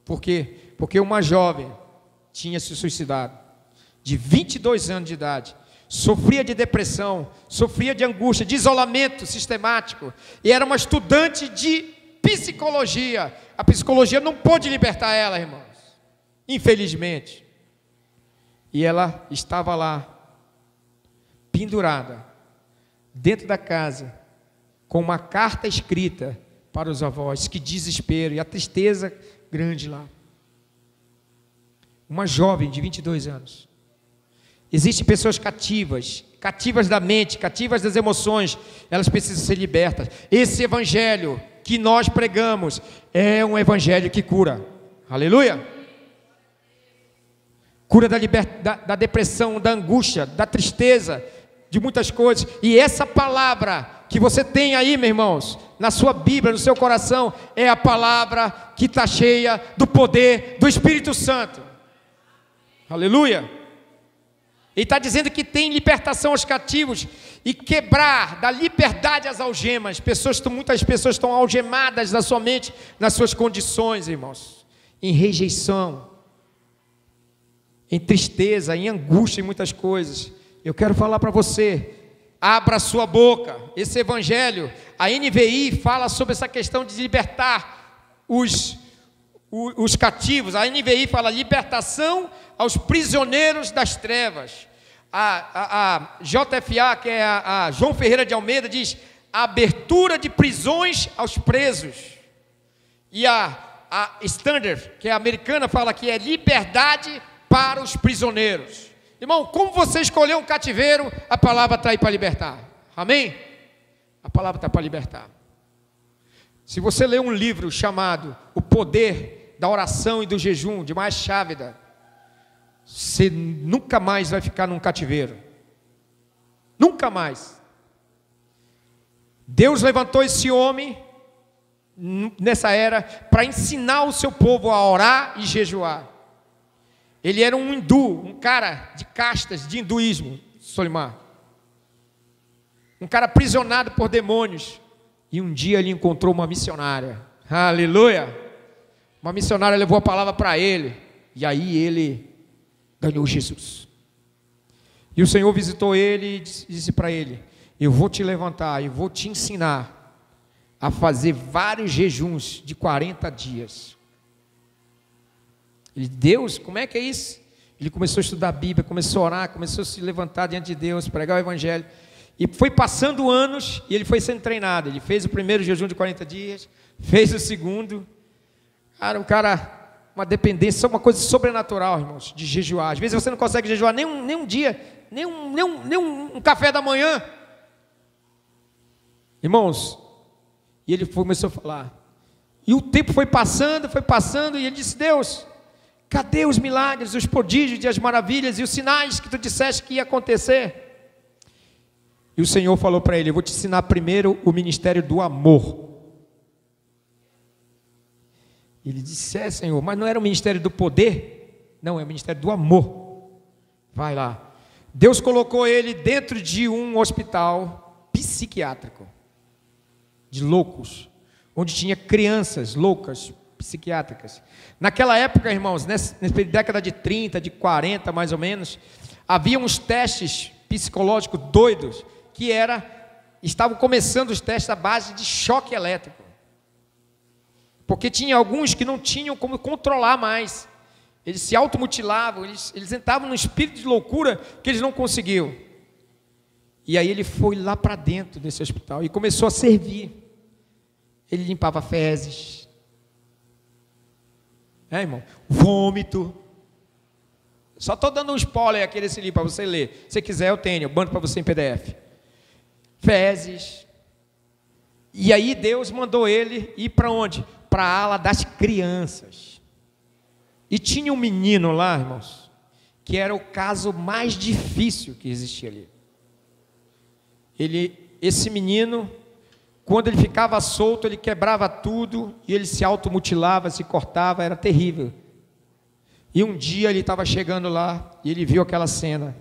Speaker 2: Por quê? Porque uma jovem tinha se suicidado, de 22 anos de idade, sofria de depressão, sofria de angústia, de isolamento sistemático, e era uma estudante de psicologia. A psicologia não pôde libertar ela, irmãos, infelizmente. E ela estava lá, pendurada, dentro da casa, com uma carta escrita para os avós. Que desespero e a tristeza grande lá. Uma jovem de 22 anos. Existem pessoas cativas, cativas da mente, cativas das emoções. Elas precisam ser libertas. Esse evangelho que nós pregamos é um evangelho que cura. Aleluia! Cura da depressão, da angústia, da tristeza, de muitas coisas. E essa palavra que você tem aí, meus irmãos, na sua Bíblia, no seu coração, é a palavra que está cheia do poder do Espírito Santo. Aleluia! Ele está dizendo que tem libertação aos cativos e quebrar, dar liberdade às algemas. Muitas pessoas estão algemadas na sua mente, nas suas condições, irmãos, em rejeição, em tristeza, em angústia, em muitas coisas. Eu quero falar para você, abra a sua boca. Esse evangelho, a NVI fala sobre essa questão de libertar os cativos. A NVI fala libertação aos prisioneiros das trevas. A JFA, que é a João Ferreira de Almeida, diz a abertura de prisões aos presos. E a Standard, que é americana, fala que é liberdade para os prisioneiros. Irmão, como você escolheu um cativeiro, a palavra está aí para libertar. Amém? A palavra está para libertar. Se você ler um livro chamado O Poder da Oração e do Jejum, de Mahesh Chavda, você nunca mais vai ficar num cativeiro. Nunca mais. Deus levantou esse homem nessa era para ensinar o seu povo a orar e jejuar. Ele era um hindu, um cara de castas de hinduísmo, Solimar. Um cara aprisionado por demônios. E um dia ele encontrou uma missionária. Aleluia! Uma missionária levou a palavra para ele. E aí ele ganhou Jesus. E o Senhor visitou ele e disse para ele: eu vou te levantar, eu vou te ensinar a fazer vários jejuns de 40 dias. Ele, Deus, como é que é isso? Ele começou a estudar a Bíblia, começou a orar, começou a se levantar diante de Deus, pregar o Evangelho. E foi passando anos e ele foi sendo treinado. Ele fez o primeiro jejum de 40 dias, fez o segundo. Uma dependência, uma coisa sobrenatural, irmãos, de jejuar. Às vezes você não consegue jejuar nem um dia, nem um café da manhã. Irmãos, e ele começou a falar. E o tempo foi passando, e ele disse, Deus, cadê os milagres, os prodígios e as maravilhas e os sinais que tu disseste que ia acontecer? E o Senhor falou para ele, eu vou te ensinar primeiro o ministério do amor. Ele disse, Senhor, mas não era o ministério do poder? Não, é o ministério do amor. Vai lá. Deus colocou ele dentro de um hospital psiquiátrico, de loucos, onde tinha crianças loucas, psiquiátricas. Naquela época, irmãos, nessa década de 30, de 40 mais ou menos, havia uns testes psicológicos doidos, estavam começando os testes à base de choque elétrico. Porque tinha alguns que não tinham como controlar mais. Eles se automutilavam, eles entravam num espírito de loucura que eles não conseguiam. E aí ele foi lá para dentro desse hospital e começou a servir. Ele limpava fezes. Irmão? Vômito. Só estou dando um spoiler aqui desse livro para você ler. Se quiser eu tenho, eu mando para você em PDF. Fezes. E aí Deus mandou ele ir para onde? Para a ala das crianças. E tinha um menino lá, irmãos, que era o caso mais difícil que existia ali. Esse menino, quando ele ficava solto, ele quebrava tudo, e ele se automutilava, se cortava, era terrível. E um dia ele estava chegando lá, e ele viu aquela cena.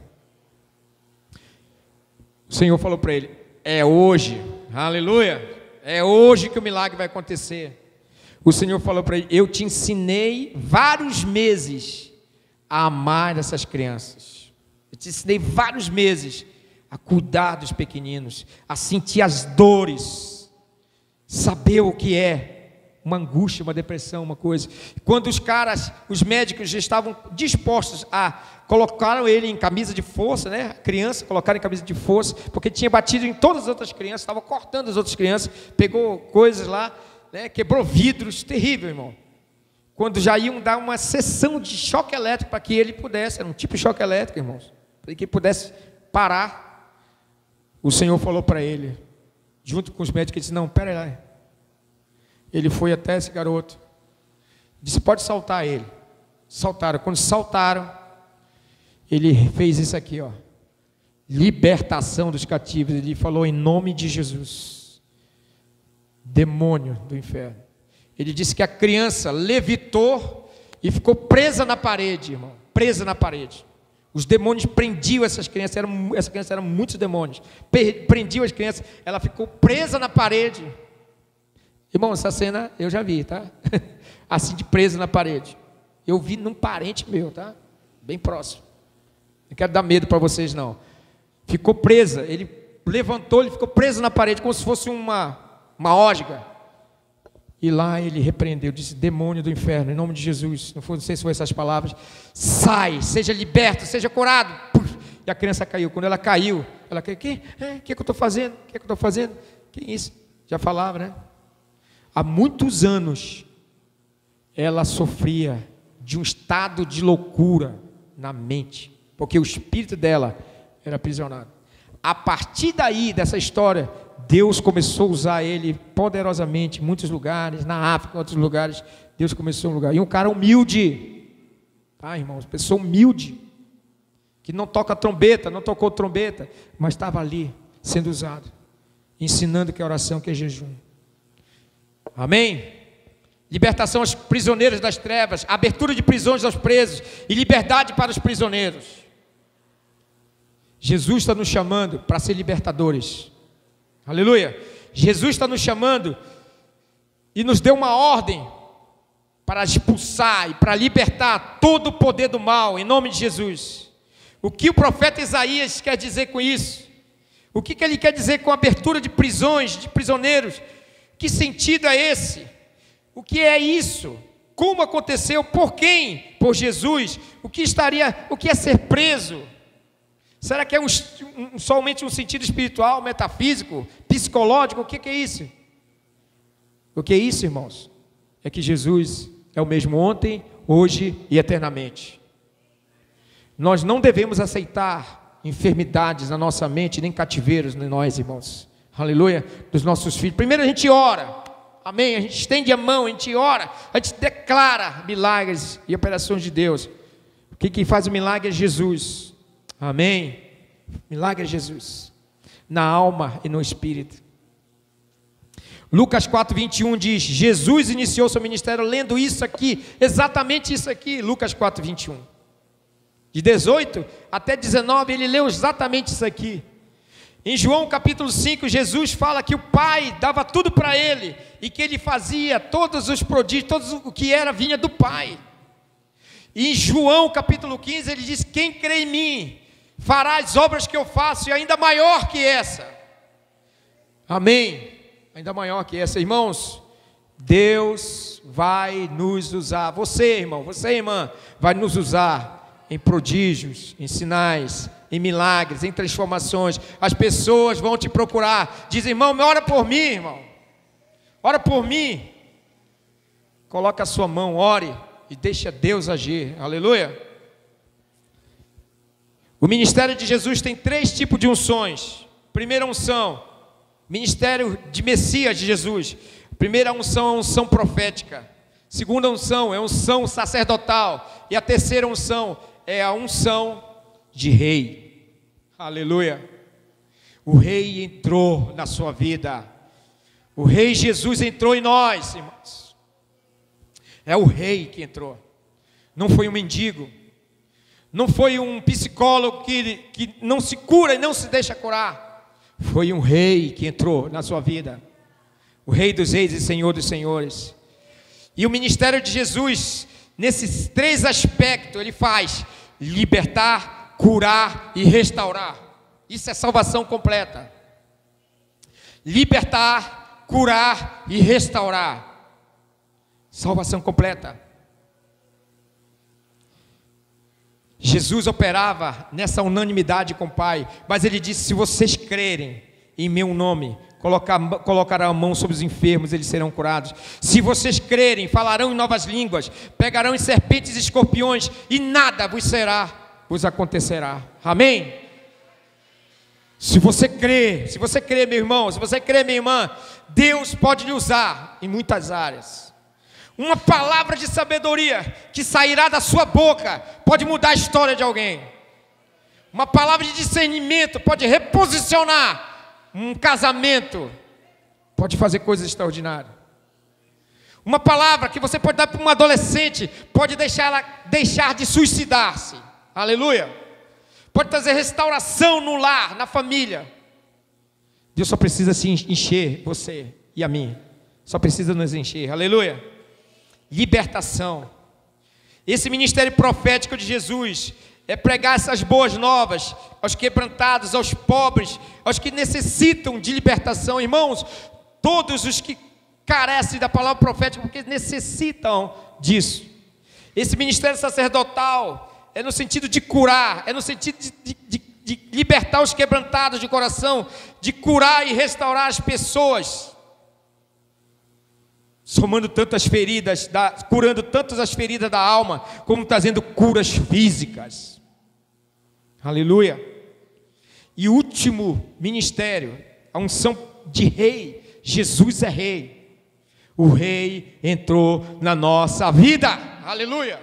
Speaker 2: O Senhor falou para ele, é hoje, aleluia, é hoje que o milagre vai acontecer. O Senhor falou para ele, eu te ensinei vários meses a amar essas crianças. Eu te ensinei vários meses a cuidar dos pequeninos, a sentir as dores, saber o que é uma angústia, uma depressão, uma coisa. Quando os médicos já estavam dispostos a colocaram ele em camisa de força, né? A criança colocaram em camisa de força, porque tinha batido em todas as outras crianças, estava cortando as outras crianças, pegou coisas lá, né? Quebrou vidros, terrível, irmão. Quando já iam dar uma sessão de choque elétrico para que ele pudesse, era um tipo de choque elétrico, irmãos, para que ele pudesse parar. O Senhor falou para ele, junto com os médicos, ele disse, não, pera lá. Ele foi até esse garoto, disse, pode saltar ele. Saltaram, quando saltaram, ele fez isso aqui, ó, libertação dos cativos. Ele falou em nome de Jesus, demônio do inferno. Ele disse que a criança levitou e ficou presa na parede, irmão, presa na parede. Os demônios prendiam essas crianças, essas crianças eram muitos demônios, prendiam as crianças, ela ficou presa na parede. Irmão, essa cena eu já vi, tá? Assim, de presa na parede. Eu vi num parente meu, tá? Bem próximo. Não quero dar medo para vocês, não. Ficou presa, ele levantou, ele ficou preso na parede, como se fosse uma osga. E lá ele repreendeu, disse, demônio do inferno, em nome de Jesus, não sei se foi essas palavras, sai, seja liberto, seja curado. Puf, e a criança caiu. Quando ela caiu, ela caiu, o que eu estou fazendo? O que eu estou fazendo? Que isso? Já falava, né? Há muitos anos, ela sofria de um estado de loucura na mente, porque o espírito dela era aprisionado. A partir daí, dessa história, Deus começou a usar ele poderosamente em muitos lugares, na África, em outros lugares. Deus começou a lugar. E um cara humilde, tá, irmãos? Pessoa humilde, que não toca trombeta, não tocou trombeta, mas estava ali, sendo usado, ensinando que é oração, que é jejum. Amém? Libertação aos prisioneiros das trevas, abertura de prisões aos presos e liberdade para os prisioneiros. Jesus está nos chamando para ser libertadores. Aleluia. Jesus está nos chamando e nos deu uma ordem para expulsar e para libertar todo o poder do mal, em nome de Jesus. O que o profeta Isaías quer dizer com isso? O que ele quer dizer com a abertura de prisões, de prisioneiros? Que sentido é esse? O que é isso? Como aconteceu? Por quem? Por Jesus. O que é ser preso? Será que é somente um sentido espiritual, metafísico, psicológico? O que é isso? O que é isso, irmãos? É que Jesus é o mesmo ontem, hoje e eternamente. Nós não devemos aceitar enfermidades na nossa mente, nem cativeiros em nós, irmãos. Aleluia, dos nossos filhos. Primeiro a gente ora. Amém? A gente estende a mão, a gente ora, a gente declara milagres e operações de Deus. Quem faz o milagre é Jesus. Amém? Milagre é Jesus, na alma e no espírito. Lucas 4:21 diz: Jesus iniciou seu ministério lendo isso aqui, exatamente isso aqui. Lucas 4:21. De 18 até 19 ele leu exatamente isso aqui. Em João capítulo 5, Jesus fala que o Pai dava tudo para ele, e que ele fazia todos os prodígios, todo o que era vinha do Pai. E em João capítulo 15 ele diz: quem crê em mim, fará as obras que eu faço, e ainda maior que essa. Amém? Ainda maior que essa, irmãos. Deus vai nos usar. Você, irmão, você, irmã, vai nos usar em prodígios, em sinais, em milagres, em transformações. As pessoas vão te procurar, dizem: irmão, ora por mim, irmão, ora por mim. Coloca a sua mão, ore e deixa Deus agir. Aleluia. O ministério de Jesus tem 3 tipos de unções. Primeira unção, ministério de Messias de Jesus. Primeira unção é a unção profética. Segunda unção é a unção sacerdotal. E a terceira unção é a unção de rei. Aleluia. O rei entrou na sua vida. O rei Jesus entrou em nós, irmãos. É o rei que entrou. Não foi um mendigo. Não foi um psicólogo que não se cura e não se deixa curar. Foi um rei que entrou na sua vida. O rei dos reis e senhor dos senhores. E o ministério de Jesus, nesses 3 aspectos, ele faz: libertar, curar e restaurar. Isso é salvação completa. Libertar, curar e restaurar. Salvação completa. Jesus operava nessa unanimidade com o Pai, mas ele disse: se vocês crerem em meu nome, colocarão a mão sobre os enfermos, eles serão curados. Se vocês crerem, falarão em novas línguas, pegarão em serpentes e escorpiões, e nada vos acontecerá. Amém? Se você crê, meu irmão, se você crê, minha irmã, Deus pode lhe usar em muitas áreas. Uma palavra de sabedoria que sairá da sua boca pode mudar a história de alguém. Uma palavra de discernimento pode reposicionar um casamento, pode fazer coisas extraordinárias. Uma palavra que você pode dar para uma adolescente pode deixar de suicidar-se. Aleluia. Pode trazer restauração no lar, na família. Deus só precisa se encher, você e a mim. Só precisa nos encher. Aleluia. Libertação. Esse ministério profético de Jesus é pregar essas boas novas aos quebrantados, aos pobres, aos que necessitam de libertação. Irmãos, todos os que carecem da palavra profética, porque necessitam disso. Esse ministério sacerdotal é no sentido de curar, é no sentido de libertar os quebrantados de coração, de curar e restaurar as pessoas, somando tantas feridas, curando tantas as feridas da alma, como trazendo curas físicas. Aleluia. E o último ministério, a unção de rei. Jesus é rei. O rei entrou na nossa vida. Aleluia.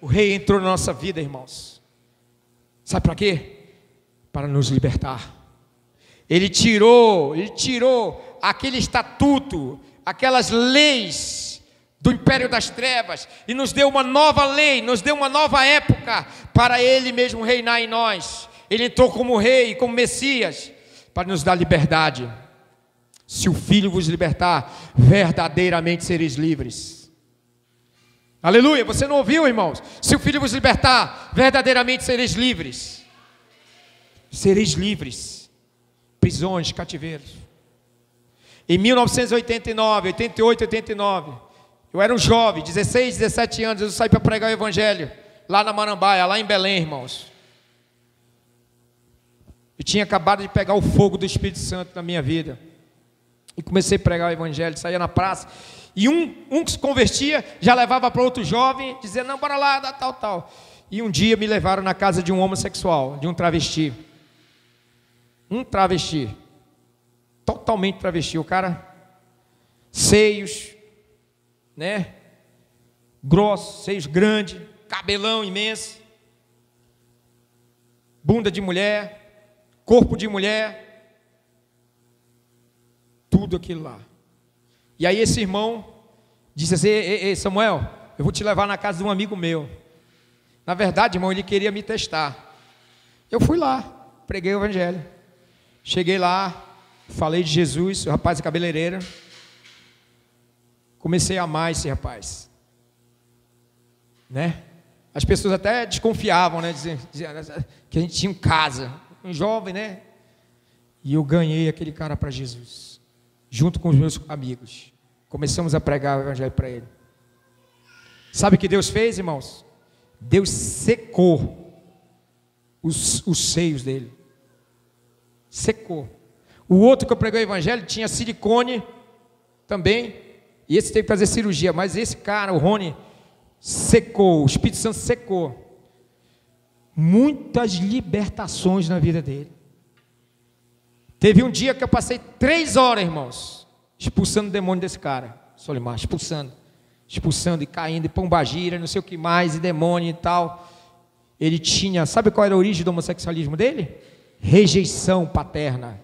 Speaker 2: O rei entrou na nossa vida, irmãos. Sabe para quê? Para nos libertar. Ele tirou aquele estatuto, aquelas leis do império das trevas, e nos deu uma nova lei, nos deu uma nova época, para Ele mesmo reinar em nós. Ele entrou como rei, como Messias, para nos dar liberdade. Se o Filho vos libertar, verdadeiramente sereis livres. Aleluia, você não ouviu, irmãos? Se o Filho vos libertar, verdadeiramente sereis livres. Sereis livres. Prisões, cativeiros. Em 1989, 88, 89, Eu era um jovem, 16, 17 anos, eu saí para pregar o evangelho, lá na Marambaia, lá em Belém, irmãos. Eu tinha acabado de pegar o fogo do Espírito Santo na minha vida. E comecei a pregar o evangelho, saía na praça. E um que se convertia, já levava para outro jovem, dizendo, não, bora lá, tal. E um dia me levaram na casa de um homossexual, de um travesti. Um travesti. Totalmente travesti. O cara, seios, né? Grosso, seios grandes, cabelão imenso. Bunda de mulher, corpo de mulher. Tudo aquilo lá. E aí esse irmão disse assim, ei, Samuel, eu vou te levar na casa de um amigo meu. Na verdade, irmão, ele queria me testar. Eu fui lá, preguei o evangelho. Cheguei lá, falei de Jesus, o rapaz é cabeleireiro. Comecei a amar esse rapaz. Né? As pessoas até desconfiavam, né? Diziam que a gente tinha em casa. Um jovem, né? E eu ganhei aquele cara para Jesus. Junto com os meus amigos. Começamos a pregar o evangelho para ele. Sabe o que Deus fez, irmãos? Deus secou os seios dele. Secou. O outro que eu preguei o evangelho tinha silicone também. E esse teve que fazer cirurgia. Mas esse cara, o Rony, secou. O Espírito Santo secou. Muitas libertações na vida dele. Teve um dia que eu passei 3 horas, irmãos, expulsando o demônio desse cara, Solimar, expulsando e caindo, e pombagira, não sei o que mais, e demônio e tal. Ele tinha, sabe qual era a origem do homossexualismo dele? Rejeição paterna.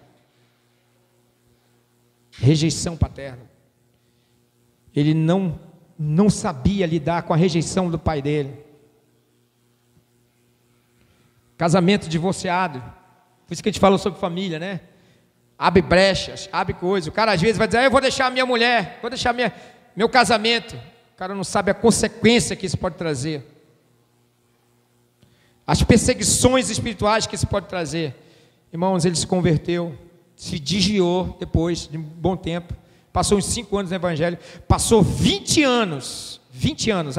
Speaker 2: Rejeição paterna. Ele não sabia lidar com a rejeição do pai dele. Casamento divorciado. Por isso que a gente falou sobre família, né? Abre brechas, abre coisas. O cara às vezes vai dizer, eu vou deixar a minha mulher, vou deixar meu casamento. O cara não sabe a consequência que isso pode trazer. As perseguições espirituais que isso pode trazer. Irmãos, ele se converteu, se desviou depois de um bom tempo. Passou uns 5 anos no evangelho. Passou 20 anos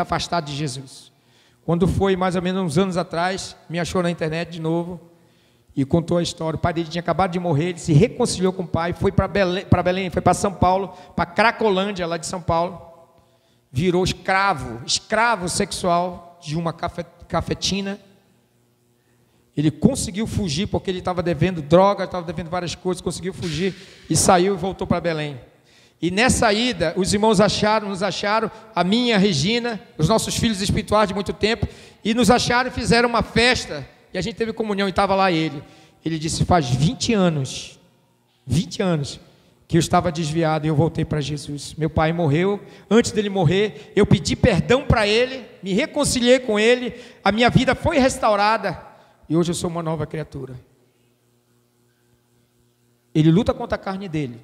Speaker 2: afastado de Jesus. Quando foi mais ou menos uns anos atrás, me achou na internet de novo. E contou a história. O pai dele tinha acabado de morrer, ele se reconciliou com o pai, foi para Belém, foi para São Paulo, para Cracolândia, lá de São Paulo. Virou escravo sexual de uma cafetina. Ele conseguiu fugir, porque ele estava devendo droga, estava devendo várias coisas, conseguiu fugir e saiu e voltou para Belém. E nessa ida, os irmãos nos acharam, a minha, a Regina, os nossos filhos espirituais de muito tempo, e nos acharam e fizeram uma festa. E a gente teve comunhão e estava lá ele. Ele disse, faz 20 anos que eu estava desviado e eu voltei para Jesus. Meu pai morreu, antes dele morrer, eu pedi perdão para ele, me reconciliei com ele, a minha vida foi restaurada e hoje eu sou uma nova criatura. Ele luta contra a carne dele,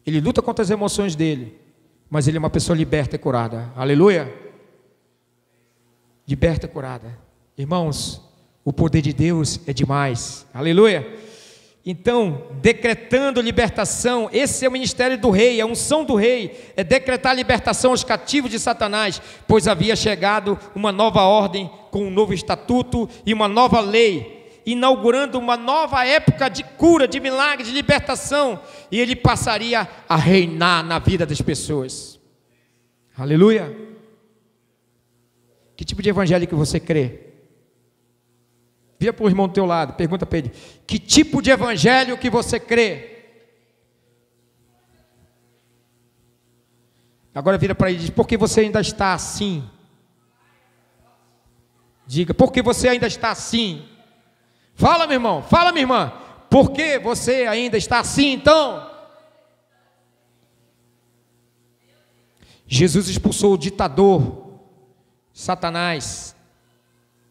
Speaker 2: ele luta contra as emoções dele, mas ele é uma pessoa liberta e curada. Aleluia! Liberta e curada. Irmãos, o poder de Deus é demais. Aleluia. Então, decretando libertação, esse é o ministério do rei, a unção do rei, é decretar libertação aos cativos de Satanás, pois havia chegado uma nova ordem, com um novo estatuto e uma nova lei, inaugurando uma nova época de cura, de milagre, de libertação, e ele passaria a reinar na vida das pessoas. Aleluia. Que tipo de evangelho que você crê? Vira para o irmão do teu lado, pergunta para ele, que tipo de evangelho que você crê? Agora vira para ele e diz, por que você ainda está assim? Diga, por que você ainda está assim? Fala, meu irmão, fala, minha irmã, por que você ainda está assim, então? Jesus expulsou o ditador, Satanás,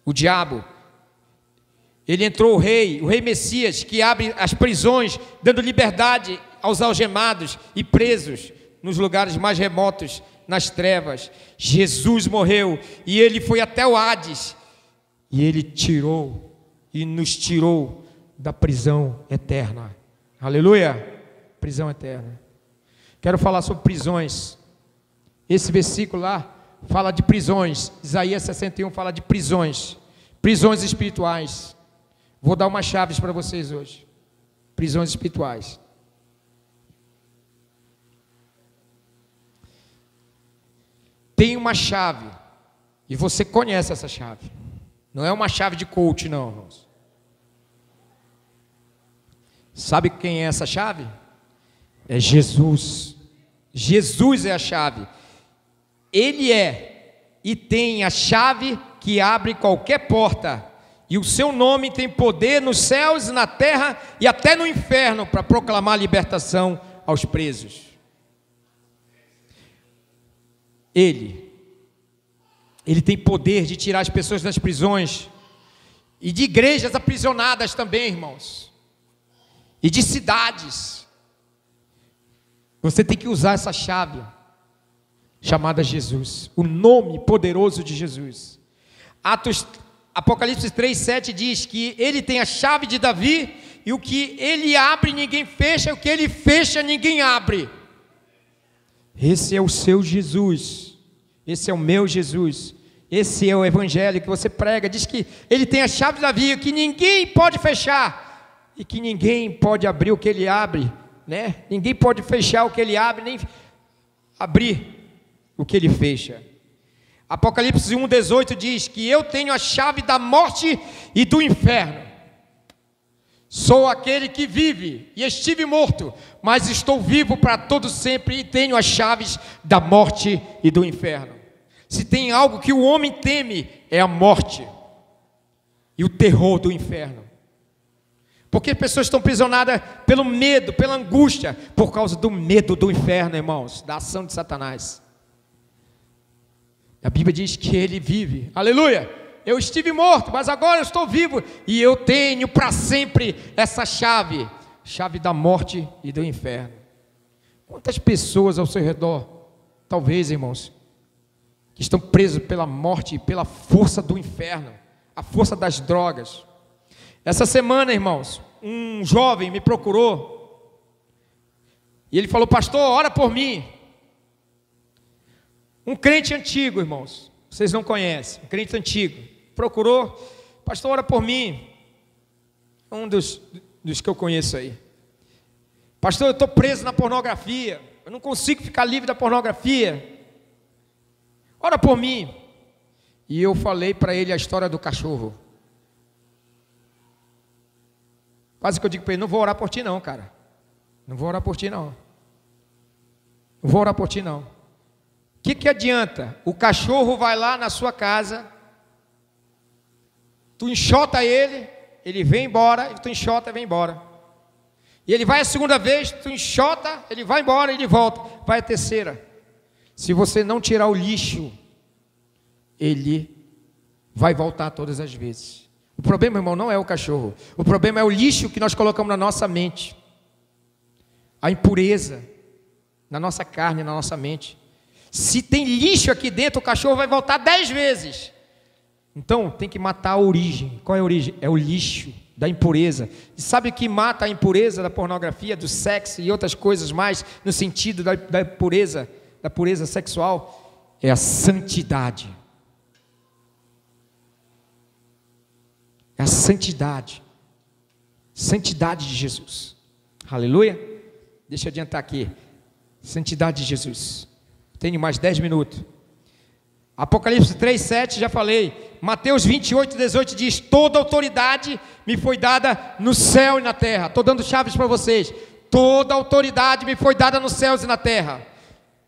Speaker 2: o diabo. Ele entrou o rei Messias, que abre as prisões, dando liberdade aos algemados e presos nos lugares mais remotos, nas trevas. Jesus morreu e ele foi até o Hades. E ele nos tirou da prisão eterna. Aleluia! Prisão eterna. Quero falar sobre prisões. Esse versículo lá fala de prisões. Isaías 61 fala de prisões. Prisões espirituais. Vou dar umas chaves para vocês hoje. Prisões espirituais. Tem uma chave. E você conhece essa chave. Não é uma chave de coach, não, irmãos. Sabe quem é essa chave? É Jesus. Jesus é a chave. Ele é e tem a chave que abre qualquer porta. E o seu nome tem poder nos céus e na terra e até no inferno para proclamar libertação aos presos. Ele tem poder de tirar as pessoas das prisões e de igrejas aprisionadas também, irmãos, e de cidades. Você tem que usar essa chave chamada Jesus, o nome poderoso de Jesus. Apocalipse 3:7 diz que ele tem a chave de Davi, e o que ele abre ninguém fecha, o que ele fecha ninguém abre. Esse é o seu Jesus, esse é o meu Jesus, esse é o evangelho que você prega. Diz que ele tem a chave de Davi, o que ninguém pode fechar, e que ninguém pode abrir o que ele abre, né? Ninguém pode fechar o que ele abre, nem abrir o que ele fecha. Apocalipse 1:18 diz que eu tenho a chave da morte e do inferno. Sou aquele que vive e estive morto, mas estou vivo para todo sempre e tenho as chaves da morte e do inferno. Se tem algo que o homem teme, é a morte e o terror do inferno. Porque as pessoas estão aprisionadas pelo medo, pela angústia, por causa do medo do inferno, irmãos, da ação de Satanás. A Bíblia diz que ele vive, aleluia, eu estive morto, mas agora eu estou vivo, e eu tenho para sempre essa chave, chave da morte e do inferno. Quantas pessoas ao seu redor, talvez, irmãos, que estão presos pela morte e pela força do inferno, a força das drogas. Essa semana, irmãos, um jovem me procurou, e ele falou: pastor, ora por mim. Um crente antigo, irmãos, vocês não conhecem, um crente antigo, procurou: pastor, ora por mim. Um dos que eu conheço aí. Pastor, eu estou preso na pornografia, eu não consigo ficar livre da pornografia, ora por mim. E eu falei para ele a história do cachorro. Quase que eu digo para ele: não vou orar por ti não, cara, não vou orar por ti não, não vou orar por ti não. O que adianta? O cachorro vai lá na sua casa, tu enxota ele, ele vem embora, e tu enxota e vem embora. E ele vai a segunda vez, tu enxota, ele vai embora e ele volta. Vai a terceira. Se você não tirar o lixo, ele vai voltar todas as vezes. O problema, irmão, não é o cachorro. O problema é o lixo que nós colocamos na nossa mente. A impureza na nossa carne, na nossa mente. Se tem lixo aqui dentro, o cachorro vai voltar 10 vezes. Então, tem que matar a origem. Qual é a origem? É o lixo da impureza. E sabe o que mata a impureza da pornografia, do sexo e outras coisas mais, no sentido da pureza sexual? É a santidade. É a santidade. Santidade de Jesus. Aleluia. Deixa eu adiantar aqui. Santidade de Jesus. Tenho mais 10 minutos. Apocalipse 3:7, já falei. Mateus 28:18 diz: toda autoridade me foi dada no céu e na terra. Estou dando chaves para vocês. Toda autoridade me foi dada nos céus e na terra.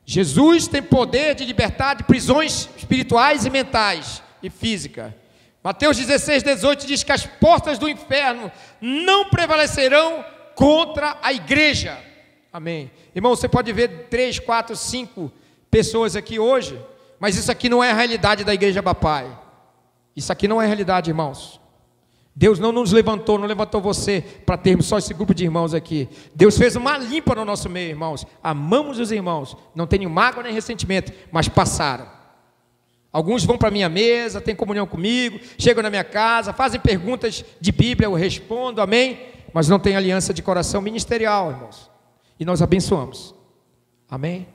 Speaker 2: Jesus tem poder de libertar de prisões espirituais e mentais e física. Mateus 16:18 diz que as portas do inferno não prevalecerão contra a igreja. Amém. Irmão, você pode ver 3, 4, 5 pessoas aqui hoje, mas isso aqui não é a realidade da igreja Bapai. Isso aqui não é a realidade, irmãos. Deus não nos levantou, não levantou você para termos só esse grupo de irmãos aqui. Deus fez uma limpa no nosso meio, irmãos. Amamos os irmãos, não tenho mágoa nem ressentimento, mas passaram. Alguns vão para a minha mesa, têm comunhão comigo, chegam na minha casa, fazem perguntas de Bíblia, eu respondo, amém? Mas não tem aliança de coração ministerial, irmãos. E nós abençoamos. Amém?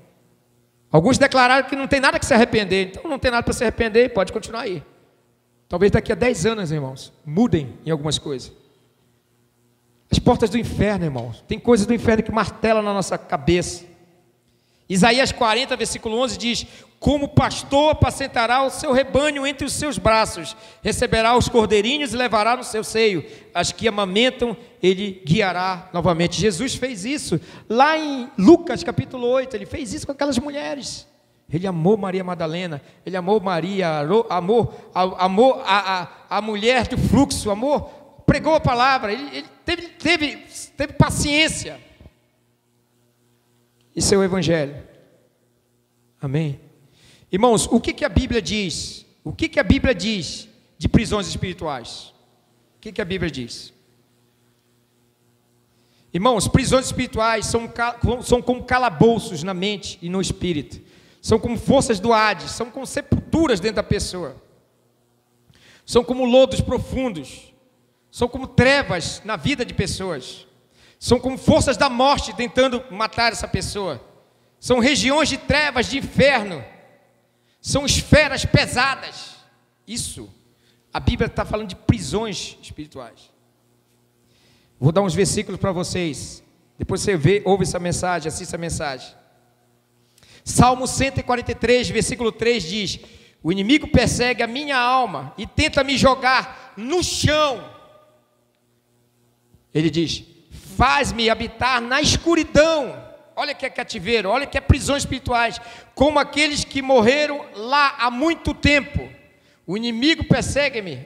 Speaker 2: Alguns declararam que não tem nada que se arrepender. Então não tem nada para se arrepender, pode continuar aí. Talvez daqui a 10 anos, irmãos, mudem em algumas coisas. As portas do inferno, irmãos. Tem coisas do inferno que martelam na nossa cabeça. Isaías 40, versículo 11 diz: como pastor apacentará o seu rebanho entre os seus braços, receberá os cordeirinhos e levará no seu seio, as que amamentam ele guiará novamente. Jesus fez isso lá em Lucas capítulo 8, ele fez isso com aquelas mulheres. Ele amou Maria Madalena, ele amou Maria, amou a mulher do fluxo, pregou a palavra, ele teve paciência. Isso é o Evangelho. Amém? Irmãos, o que a Bíblia diz? O que a Bíblia diz de prisões espirituais? O que a Bíblia diz? Irmãos, prisões espirituais são como calabouços na mente e no espírito. São como forças do Hades, são como sepulturas dentro da pessoa. São como lodos profundos. São como trevas na vida de pessoas. São como forças da morte tentando matar essa pessoa. São regiões de trevas, de inferno. São esferas pesadas. Isso. A Bíblia está falando de prisões espirituais. Vou dar uns versículos para vocês. Depois você ouve essa mensagem, assista a mensagem. Salmo 143, versículo 3 diz: o inimigo persegue a minha alma e tenta me jogar no chão. Ele diz: faz-me habitar na escuridão. Olha que é cativeiro, olha que é prisões espirituais, como aqueles que morreram lá há muito tempo. O inimigo persegue-me. O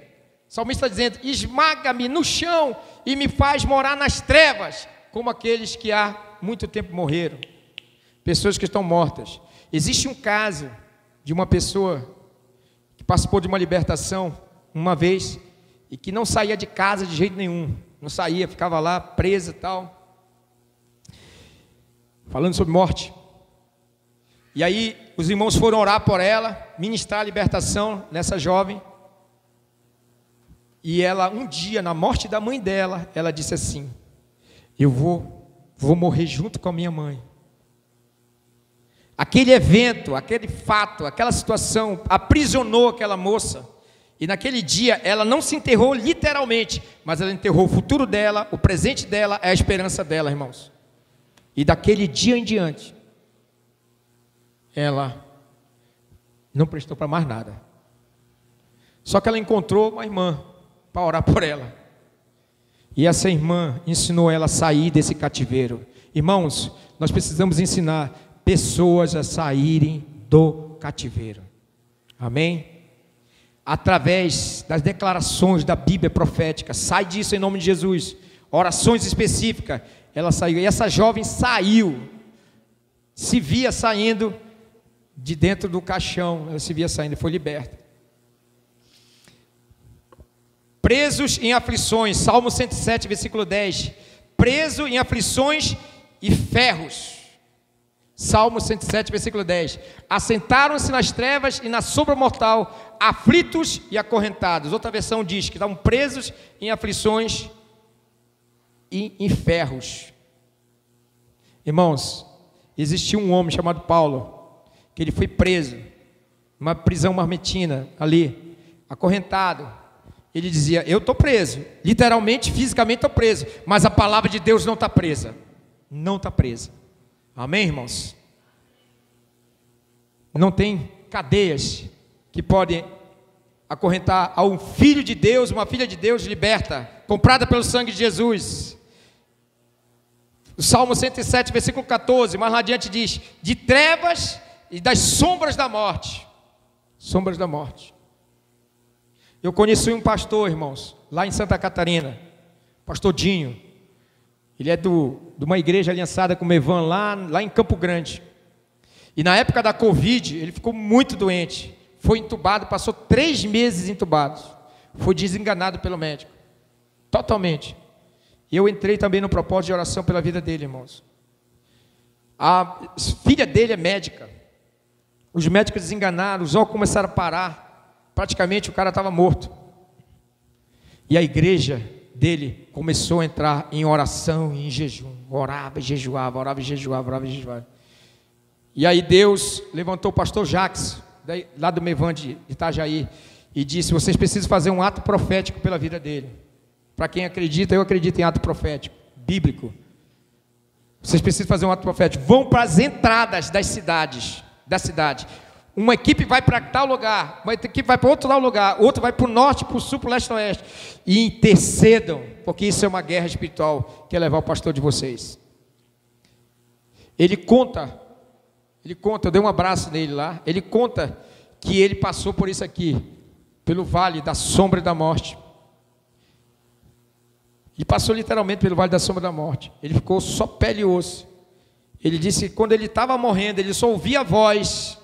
Speaker 2: salmista está dizendo: esmaga-me no chão e me faz morar nas trevas, como aqueles que há muito tempo morreram. Pessoas que estão mortas. Existe um caso de uma pessoa que participou de uma libertação uma vez e que não saía de casa de jeito nenhum. Não saía, ficava lá presa e tal. Falando sobre morte. E aí os irmãos foram orar por ela, ministrar a libertação nessa jovem. E ela, um dia, na morte da mãe dela, ela disse assim: eu vou morrer junto com a minha mãe. Aquele evento, aquele fato, aquela situação aprisionou aquela moça. E naquele dia ela não se enterrou literalmente, mas ela enterrou o futuro dela, o presente dela, é a esperança dela, irmãos. E daquele dia em diante, ela não prestou para mais nada. Só que ela encontrou uma irmã para orar por ela. E essa irmã ensinou ela a sair desse cativeiro. Irmãos, nós precisamos ensinar pessoas a saírem do cativeiro. Amém? Através das declarações da Bíblia profética. Sai disso em nome de Jesus. Orações específicas. Ela saiu. E essa jovem saiu. Se via saindo de dentro do caixão. Ela se via saindo e foi liberta. Presos em aflições. Salmo 107, versículo 10. Preso em aflições e ferros. Salmo 107, versículo 10. Assentaram-se nas trevas e na sombra mortal, aflitos e acorrentados. Outra versão diz que estavam presos em aflições e em ferros. Irmãos, existia um homem chamado Paulo, que ele foi preso, numa prisão marmetina, ali, acorrentado. Ele dizia: eu estou preso, literalmente, fisicamente estou preso, mas a palavra de Deus não está presa. Não está presa. Amém, irmãos? Não tem cadeias que podem acorrentar a um filho de Deus, uma filha de Deus liberta, comprada pelo sangue de Jesus. O Salmo 107, versículo 14, mais lá adiante diz: de trevas e das sombras da morte. Sombras da morte. Eu conheci um pastor, irmãos, lá em Santa Catarina, pastor Dinho. Ele é de uma igreja aliançada com o Mevan, lá em Campo Grande. E na época da Covid, ele ficou muito doente. Foi entubado, passou 3 meses entubado. Foi desenganado pelo médico. Totalmente. E eu entrei também no propósito de oração pela vida dele, irmãos. A filha dele é médica. Os médicos desenganaram, os olhos começaram a parar. Praticamente o cara estava morto. E a igreja dele começou a entrar em oração e em jejum. Orava e jejuava, orava e jejuava, orava e jejuava. E aí Deus levantou o pastor Jacques, lá do Mevan de Itajaí, e disse: vocês precisam fazer um ato profético pela vida dele. Para quem acredita, eu acredito em ato profético, bíblico. Vocês precisam fazer um ato profético. Vão para as entradas da cidade. Uma equipe vai para tal lugar, uma equipe vai para outro lugar, outra vai para o norte, para o sul, para o leste, para o oeste. E intercedam, porque isso é uma guerra espiritual, que é levar o pastor de vocês. Ele conta, eu dei um abraço nele lá, ele conta que ele passou por isso aqui, pelo vale da sombra e da morte. Ele passou literalmente pelo vale da sombra da morte. Ele ficou só pele e osso. Ele disse que quando ele estava morrendo, ele só ouvia a voz,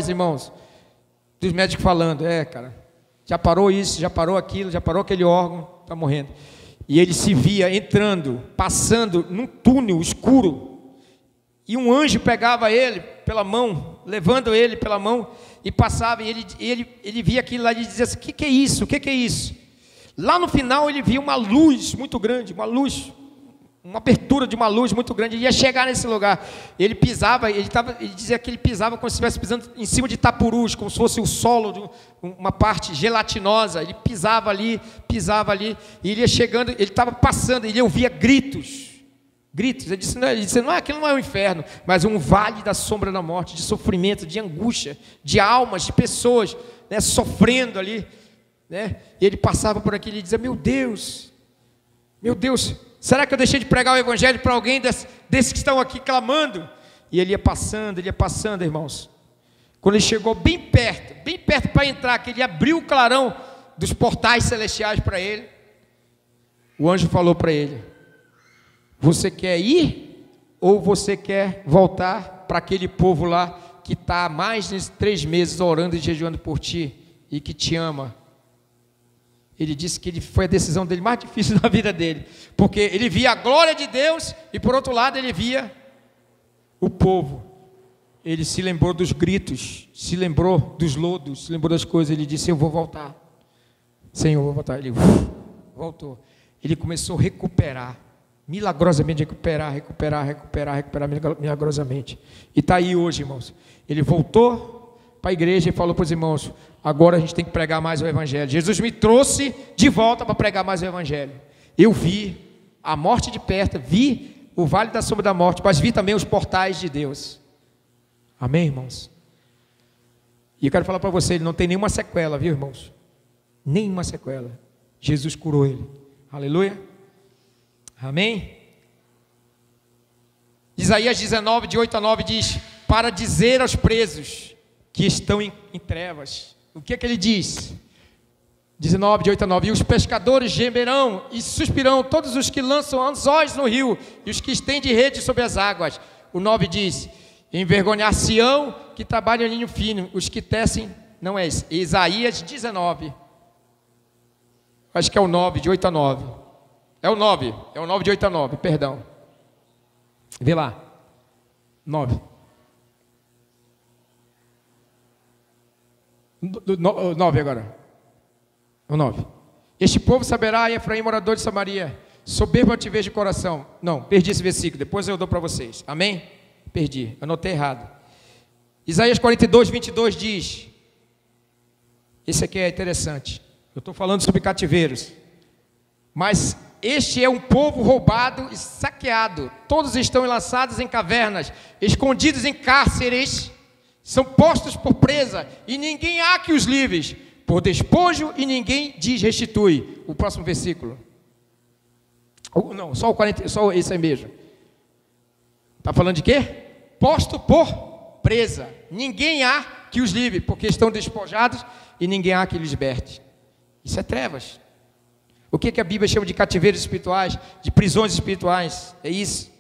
Speaker 2: irmãos, dos médicos falando: cara, já parou isso, já parou aquilo, já parou aquele órgão, está morrendo. E ele se via entrando, passando num túnel escuro, e um anjo pegava ele pela mão, levando ele pela mão, e passava, e ele via aquilo lá, e dizia assim: o que é isso? O que é isso? Lá no final ele via uma luz muito grande, uma abertura de uma luz muito grande. Ele ia chegar nesse lugar. Ele pisava, ele dizia que ele pisava como se estivesse pisando em cima de tapurus, como se fosse o solo de uma parte gelatinosa. Ele pisava ali, e ele ia chegando, ele estava passando, ele ouvia gritos. Ele disse: não, aquilo não é o inferno, mas um vale da sombra da morte, de sofrimento, de angústia, de almas, de pessoas, né, sofrendo ali. Né? E ele passava por aqui e dizia: meu Deus, será que eu deixei de pregar o evangelho para alguém desses que estão aqui clamando? E ele ia passando, irmãos. Quando ele chegou bem perto para entrar, que ele abriu o clarão dos portais celestiais para ele, o anjo falou para ele: você quer ir ou você quer voltar para aquele povo lá que está há mais de 3 meses orando e jejuando por ti e que te ama? Ele disse que foi a decisão dele mais difícil da vida dele, porque ele via a glória de Deus e por outro lado ele via o povo. Ele se lembrou dos gritos, se lembrou dos lodos, se lembrou das coisas. Ele disse: eu vou voltar, Senhor, eu vou voltar. Ele voltou. Ele começou a recuperar, milagrosamente recuperar milagrosamente. E está aí hoje, irmãos. Ele voltou para a igreja e falou para os irmãos: agora a gente tem que pregar mais o evangelho. Jesus me trouxe de volta para pregar mais o evangelho. Eu vi a morte de perto, vi o vale da sombra da morte, mas vi também os portais de Deus. Amém, irmãos? E eu quero falar para você, ele não tem nenhuma sequela, viu, irmãos? Nenhuma sequela. Jesus curou ele. Aleluia. Amém? Isaías 19, de 8 a 9 diz: para dizer aos presos que estão em trevas. O que é que ele diz? 19, de 8 a 9: e os pescadores gemerão e suspirão, todos os que lançam anzóis no rio, e os que estendem rede sobre as águas. O 9 diz: envergonhar-se-ão que trabalham em linho fino, os que tecem, não é esse, Isaías 19, acho que é o 9, de 8 a 9, é o 9 de 8 a 9, perdão, vê lá, 9, 9 agora, o 9. Este povo saberá, Efraim, morador de Samaria, soberbo altivez de coração. Não, perdi esse versículo, depois eu dou para vocês. Amém? Perdi, anotei errado. Isaías 42, 22 diz, esse aqui é interessante, eu estou falando sobre cativeiros, mas este é um povo roubado e saqueado, todos estão enlaçados em cavernas, escondidos em cárceres, são postos por presa, e ninguém há que os livre, por despojo, e ninguém diz restitui. O próximo versículo. Não, só o 40, só esse aí mesmo. Está falando de quê? Posto por presa. Ninguém há que os livre, porque estão despojados, e ninguém há que lhes liberte. Isso é trevas. O que a Bíblia chama de cativeiros espirituais, de prisões espirituais? É isso.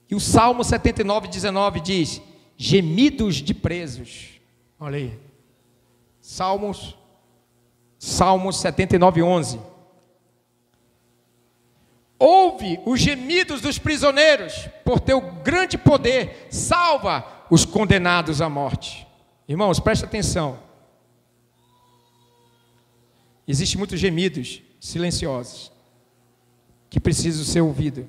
Speaker 2: E o Salmo 79, 19 diz: gemidos de presos. Olha aí. Salmos 79, 11. Ouve os gemidos dos prisioneiros, por teu grande poder, salva os condenados à morte. Irmãos, presta atenção. Existem muitos gemidos silenciosos que precisam ser ouvidos.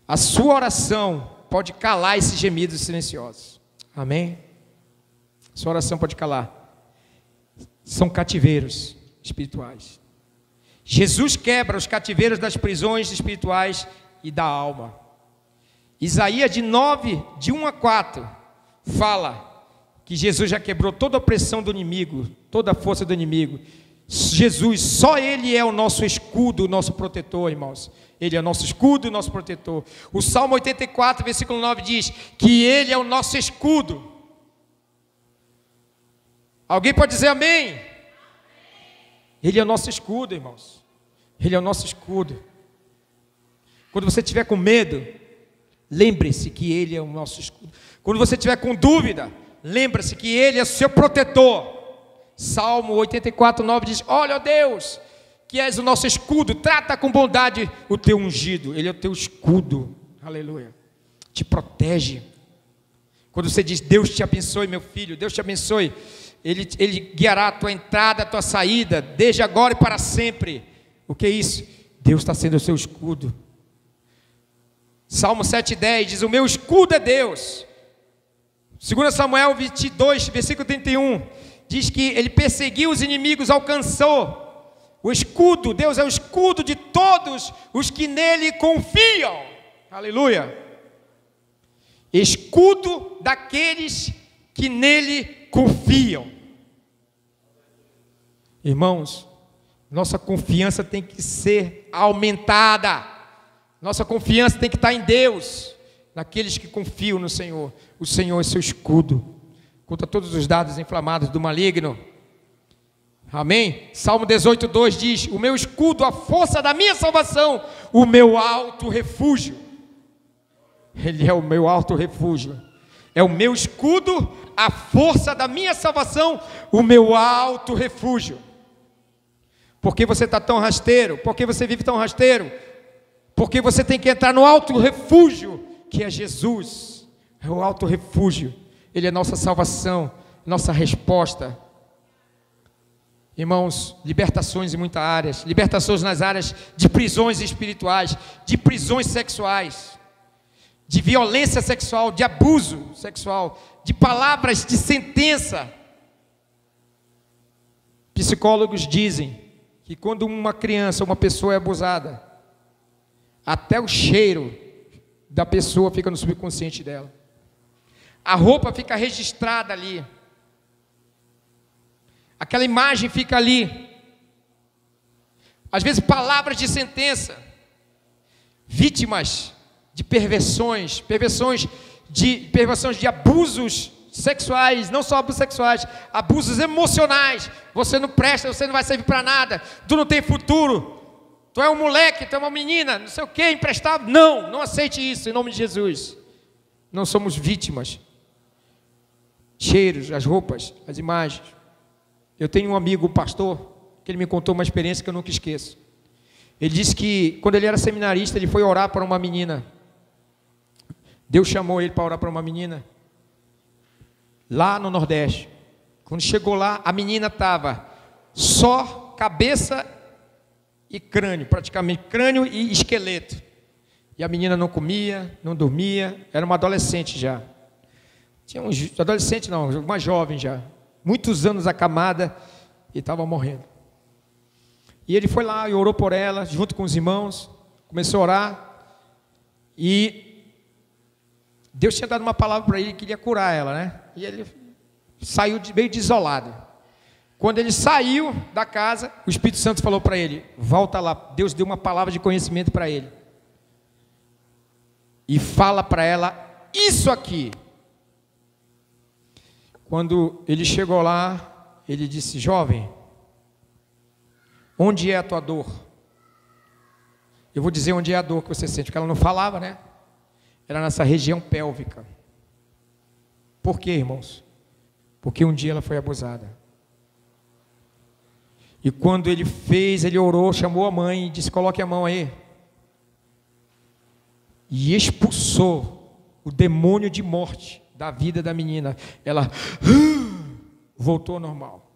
Speaker 2: A sua oração pode calar esses gemidos silenciosos. Amém? Sua oração pode calar. São cativeiros espirituais. Jesus quebra os cativeiros das prisões espirituais e da alma. Isaías de 9, de 1 a 4, fala que Jesus já quebrou toda a opressão do inimigo, toda a força do inimigo. Jesus, só Ele é o nosso escudo, o nosso protetor, irmãos. Ele é o nosso escudo e o nosso protetor. O Salmo 84, versículo 9 diz que Ele é o nosso escudo. Alguém pode dizer amém? Ele é o nosso escudo, irmãos. Ele é o nosso escudo. Quando você estiver com medo, lembre-se que Ele é o nosso escudo. Quando você estiver com dúvida, lembre-se que Ele é o seu protetor. Salmo 84, 9 diz: olha, ó Deus, que és o nosso escudo, trata com bondade o teu ungido. Ele é o teu escudo, aleluia, te protege. Quando você diz: Deus te abençoe, meu filho, Deus te abençoe, Ele guiará a tua entrada, a tua saída, desde agora e para sempre. O que é isso? Deus está sendo o seu escudo. Salmo 7,10 diz: o meu escudo é Deus. 2 Samuel 22, versículo 31, diz que ele perseguiu os inimigos, alcançou. O escudo, Deus é o escudo de todos os que nele confiam. Aleluia. Escudo daqueles que nele confiam. Irmãos, nossa confiança tem que ser aumentada. Nossa confiança tem que estar em Deus, naqueles que confiam no Senhor. O Senhor é seu escudo contra todos os dados inflamados do maligno. Amém? Salmo 18:2 diz: o meu escudo, a força da minha salvação, o meu alto refúgio. Ele é o meu alto refúgio. É o meu escudo, a força da minha salvação, o meu alto refúgio. Por que você está tão rasteiro? Por que você vive tão rasteiro? Porque você tem que entrar no alto refúgio, que é Jesus. É o alto refúgio. Ele é nossa salvação, nossa resposta. Irmãos, libertações em muitas áreas. Libertações nas áreas de prisões espirituais, de prisões sexuais, de violência sexual, de abuso sexual, de palavras de sentença. Psicólogos dizem que quando uma criança, uma pessoa é abusada, até o cheiro da pessoa fica no subconsciente dela. A roupa fica registrada ali. Aquela imagem fica ali. Às vezes palavras de sentença. Vítimas de perversões de abusos sexuais, não só abusos sexuais, abusos emocionais. Você não presta, você não vai servir para nada, tu não tem futuro, tu é um moleque, tu é uma menina, não sei o que, emprestável. Não aceite isso em nome de Jesus. Não somos vítimas. Cheiros, as roupas, as imagens. Eu tenho um amigo, um pastor, que ele me contou uma experiência que eu nunca esqueço. Ele disse que quando ele era seminarista, ele foi orar para uma menina. Deus chamou ele para orar para uma menina lá no Nordeste. Quando chegou lá, a menina estava só cabeça e crânio, praticamente crânio e esqueleto. E a menina não comia, não dormia, era uma adolescente já. Tinha adolescente não, uma jovem já, muitos anos acamada e estava morrendo. E ele foi lá e orou por ela, junto com os irmãos, começou a orar, e Deus tinha dado uma palavra para ele que queria curar ela, né? E ele saiu meio desolado. Quando ele saiu da casa, o Espírito Santo falou para ele: volta lá. Deus deu uma palavra de conhecimento para ele. E fala para ela isso aqui. Quando ele chegou lá, ele disse: jovem, onde é a tua dor? Eu vou dizer onde é a dor que você sente, porque ela não falava, né? Era nessa região pélvica. Por quê, irmãos? Porque um dia ela foi abusada. E quando ele fez, ele orou, chamou a mãe e disse: coloque a mão aí. E expulsou o demônio de morte da vida da menina. Ela voltou ao normal.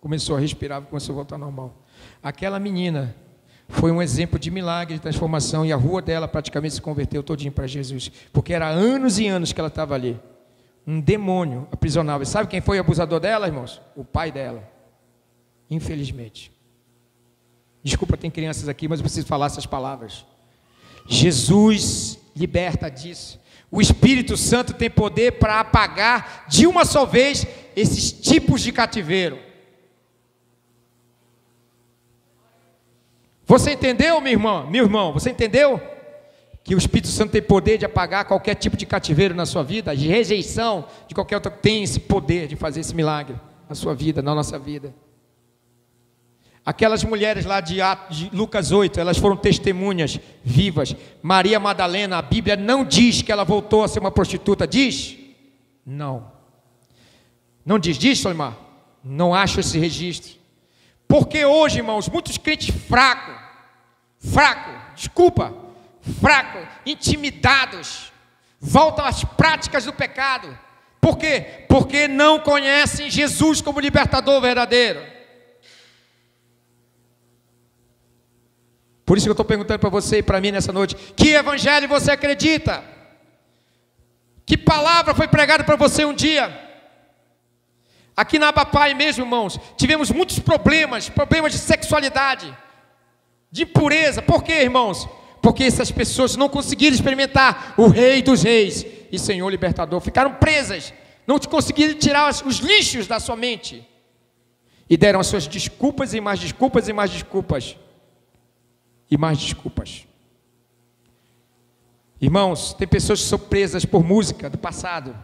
Speaker 2: Começou a respirar, começou a voltar ao normal. Aquela menina foi um exemplo de milagre, de transformação, e a rua dela praticamente se converteu todinho para Jesus, porque era anos e anos que ela estava ali. Um demônio aprisionava. E sabe quem foi o abusador dela, irmãos? O pai dela. Infelizmente. Desculpa, tem crianças aqui, mas eu preciso falar essas palavras. Jesus liberta disso. O Espírito Santo tem poder para apagar de uma só vez esses tipos de cativeiro. Você entendeu, minha irmã? Meu irmão, você entendeu? Que o Espírito Santo tem poder de apagar qualquer tipo de cativeiro na sua vida, de rejeição, de qualquer outro, tem esse poder de fazer esse milagre na sua vida, na nossa vida. Aquelas mulheres lá de Lucas 8, elas foram testemunhas vivas. Maria Madalena, a Bíblia não diz que ela voltou a ser uma prostituta, diz? Não. Não diz, Solimar? Não acho esse registro. Porque hoje, irmãos, muitos crentes fracos, intimidados, voltam às práticas do pecado. Por quê? Porque não conhecem Jesus como libertador verdadeiro. Por isso que eu estou perguntando para você e para mim nessa noite: que evangelho você acredita? Que palavra foi pregada para você um dia? Aqui na Abapai mesmo, irmãos, tivemos muitos problemas de sexualidade, de impureza. Por quê, irmãos? Porque essas pessoas não conseguiram experimentar o Rei dos Reis e Senhor Libertador, ficaram presas, não conseguiram tirar os lixos da sua mente, e deram as suas desculpas e mais desculpas e mais desculpas, e mais desculpas. Irmãos, tem pessoas que são presas por música do passado,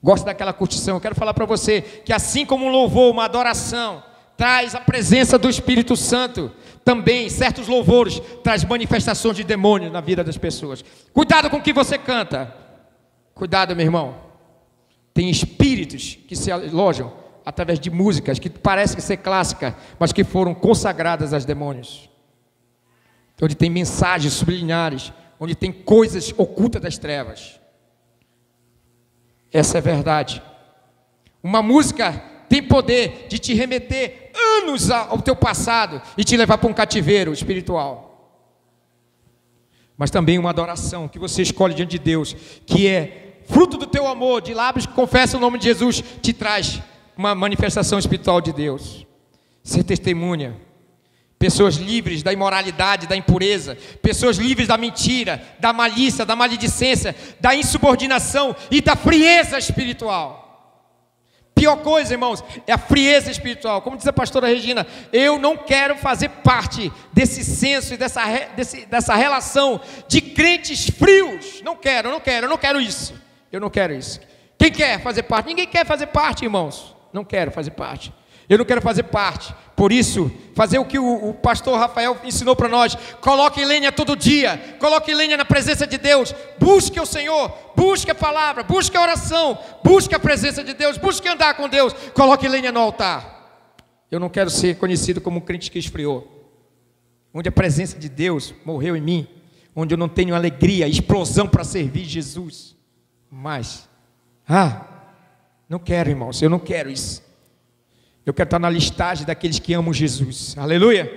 Speaker 2: gosta daquela curtição. Eu quero falar para você que assim como um louvor, uma adoração traz a presença do Espírito Santo, também certos louvores traz manifestações de demônio na vida das pessoas. Cuidado com o que você canta. Cuidado, meu irmão. Tem espíritos que se alojam através de músicas que parecem ser clássicas, mas que foram consagradas aos demônios, onde tem mensagens subliminares, onde tem coisas ocultas das trevas. Essa é a verdade. Uma música tem poder de te remeter anos ao teu passado e te levar para um cativeiro espiritual. Mas também uma adoração que você escolhe diante de Deus, que é fruto do teu amor, de lábios que confessam o nome de Jesus, te traz uma manifestação espiritual de Deus. Ser testemunha. Pessoas livres da imoralidade, da impureza, pessoas livres da mentira, da malícia, da maledicência, da insubordinação e da frieza espiritual. Pior coisa, irmãos, é a frieza espiritual. Como diz a pastora Regina, eu não quero fazer parte desse senso e dessa relação de crentes frios. Não quero isso. Eu não quero isso. Quem quer fazer parte? Ninguém quer fazer parte, irmãos. Não quero fazer parte. Eu não quero fazer parte. Por isso, fazer o que o pastor Rafael ensinou para nós: coloque lenha todo dia, coloque lenha na presença de Deus, busque o Senhor, busque a palavra, busque a oração, busque a presença de Deus, busque andar com Deus, coloque lenha no altar. Eu não quero ser conhecido como um crente que esfriou, onde a presença de Deus morreu em mim, onde eu não tenho alegria, explosão para servir Jesus. Mas, não quero, irmãos, eu não quero isso. Eu quero estar na listagem daqueles que amam Jesus, aleluia,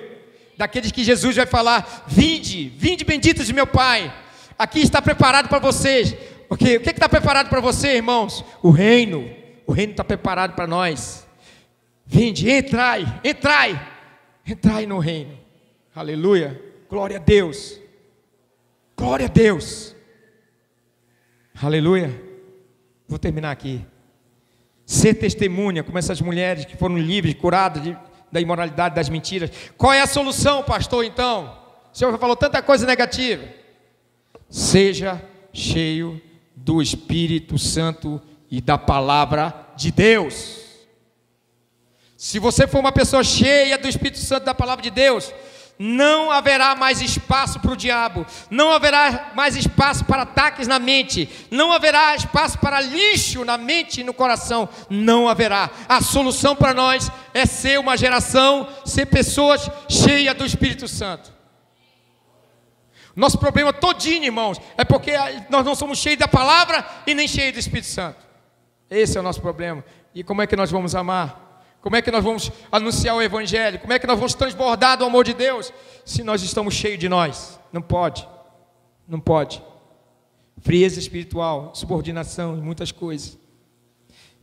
Speaker 2: daqueles que Jesus vai falar: vinde benditos de meu Pai, aqui está preparado para vocês. O que está preparado para você, irmãos? O reino está preparado para nós. Vinde, entrai no reino, aleluia, glória a Deus, aleluia. Vou terminar aqui. Ser testemunha, como essas mulheres que foram livres, curadas da imoralidade, das mentiras. Qual é a solução, pastor, então? O Senhor falou tanta coisa negativa. Seja cheio do Espírito Santo e da palavra de Deus. Se você for uma pessoa cheia do Espírito Santo e da palavra de Deus, não haverá mais espaço para o diabo, não haverá mais espaço para ataques na mente, não haverá espaço para lixo na mente e no coração, não haverá. A solução para nós é ser uma geração, ser pessoas cheias do Espírito Santo. Nosso problema todinho, irmãos, é porque nós não somos cheios da palavra e nem cheios do Espírito Santo. Esse é o nosso problema. E como é que nós vamos amar? Como é que nós vamos anunciar o Evangelho? Como é que nós vamos transbordar do amor de Deus se nós estamos cheios de nós? Não pode, não pode. Frieza espiritual, subordinação e muitas coisas.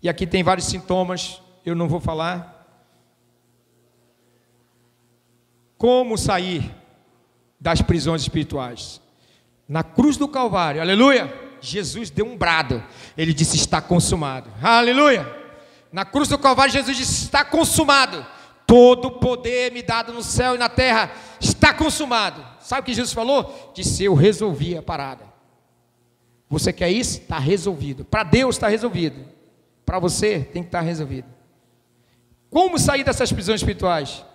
Speaker 2: E aqui tem vários sintomas, eu não vou falar. Como sair das prisões espirituais? Na cruz do Calvário, aleluia, Jesus deu um brado, ele disse: está consumado, aleluia. Na cruz do Calvário, Jesus disse: está consumado, todo poder me dado no céu e na terra, está consumado. Sabe o que Jesus falou? Disse: eu resolvi a parada. Você quer isso? Está resolvido. Para Deus está resolvido, para você tem que estar resolvido. Como sair dessas prisões espirituais?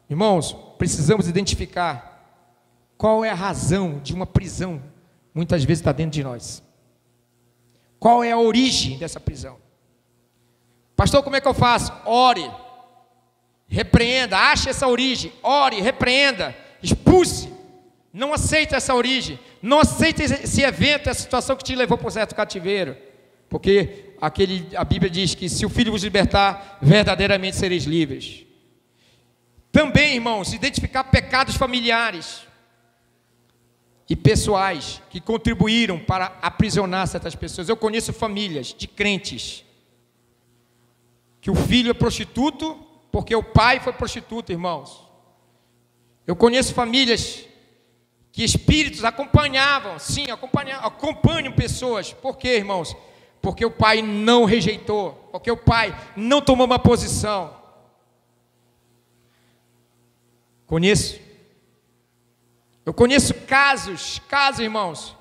Speaker 2: Irmãos, precisamos identificar qual é a razão de uma prisão, muitas vezes está dentro de nós. Qual é a origem dessa prisão? Pastor, como é que eu faço? Ore, repreenda, ache essa origem, ore, repreenda, expulse. Não aceite essa origem, não aceite esse evento, essa situação que te levou para um certo cativeiro. Porque a Bíblia diz que se o Filho vos libertar, verdadeiramente sereis livres. Também, irmãos, identificar pecados familiares e pessoais que contribuíram para aprisionar certas pessoas. Eu conheço famílias de crentes que o filho é prostituto porque o pai foi prostituto, irmãos. Eu conheço famílias que espíritos acompanham pessoas. Por quê, irmãos? Porque o pai não rejeitou, porque o pai não tomou uma posição. Eu conheço casos, irmãos,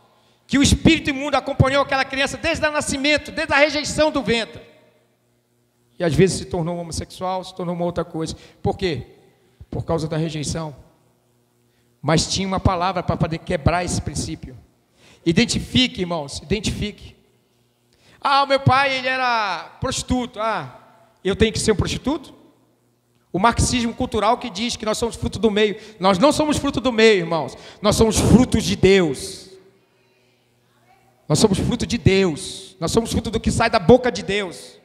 Speaker 2: que o espírito imundo acompanhou aquela criança desde o nascimento, desde a rejeição do ventre. E às vezes se tornou homossexual, se tornou uma outra coisa. Por quê? Por causa da rejeição. Mas tinha uma palavra para poder quebrar esse princípio. Identifique, irmãos, identifique. O meu pai, ele era prostituto. Eu tenho que ser um prostituto? O marxismo cultural que diz que nós somos fruto do meio. Nós não somos fruto do meio, irmãos. Nós somos frutos de Deus. Nós somos fruto de Deus. Nós somos fruto do que sai da boca de Deus.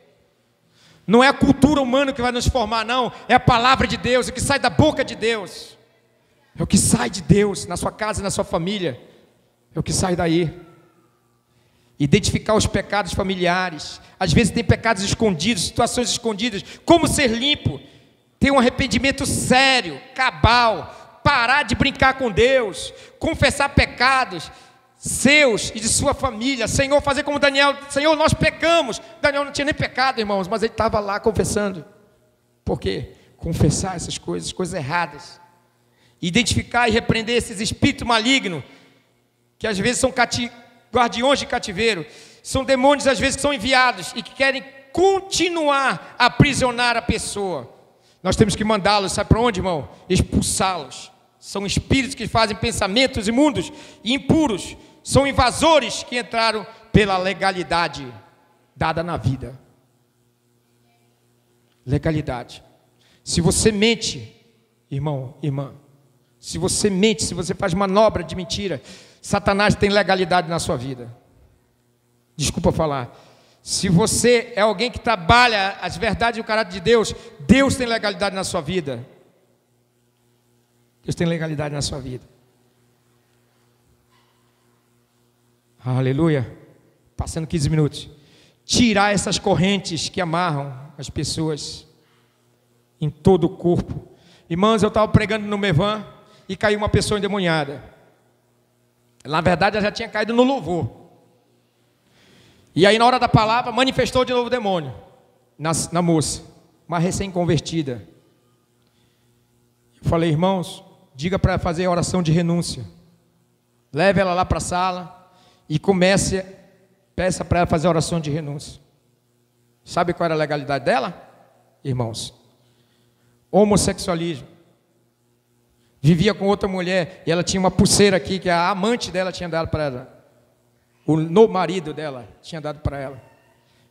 Speaker 2: Não é a cultura humana que vai nos formar, não. É a palavra de Deus, é o que sai da boca de Deus. É o que sai de Deus, na sua casa, na sua família. É o que sai daí. Identificar os pecados familiares. Às vezes tem pecados escondidos, situações escondidas. Como ser limpo? Ter um arrependimento sério, cabal. Parar de brincar com Deus. Confessar pecados seus e de sua família. Senhor, fazer como Daniel. Senhor, nós pecamos. Daniel não tinha nem pecado, irmãos, mas ele estava lá confessando. Por quê? Confessar essas coisas erradas. Identificar e repreender esses espíritos malignos, que às vezes são guardiões de cativeiro. São demônios, às vezes, que são enviados e que querem continuar a aprisionar a pessoa. Nós temos que mandá-los, sabe para onde, irmão? Expulsá-los. São espíritos que fazem pensamentos imundos e impuros. São invasores que entraram pela legalidade dada na vida. Legalidade. Se você mente, irmão, irmã, se você mente, se você faz manobra de mentira, Satanás tem legalidade na sua vida. Desculpa falar. Se você é alguém que trabalha as verdades e o caráter de Deus, Deus tem legalidade na sua vida. Deus tem legalidade na sua vida. Aleluia. Passando 15 minutos. Tirar essas correntes que amarram as pessoas em todo o corpo. Irmãos, eu estava pregando no Mevan e caiu uma pessoa endemoniada. Na verdade, ela já tinha caído no louvor. E aí, na hora da palavra, manifestou de novo o demônio na moça, uma recém-convertida. Eu falei: irmãos, diga para ela fazer a oração de renúncia. Leve ela lá para a sala e peça para ela fazer a oração de renúncia. Sabe qual era a legalidade dela? Irmãos, homossexualismo. Vivia com outra mulher e ela tinha uma pulseira aqui que a amante dela tinha dado para ela. O marido dela tinha dado para ela.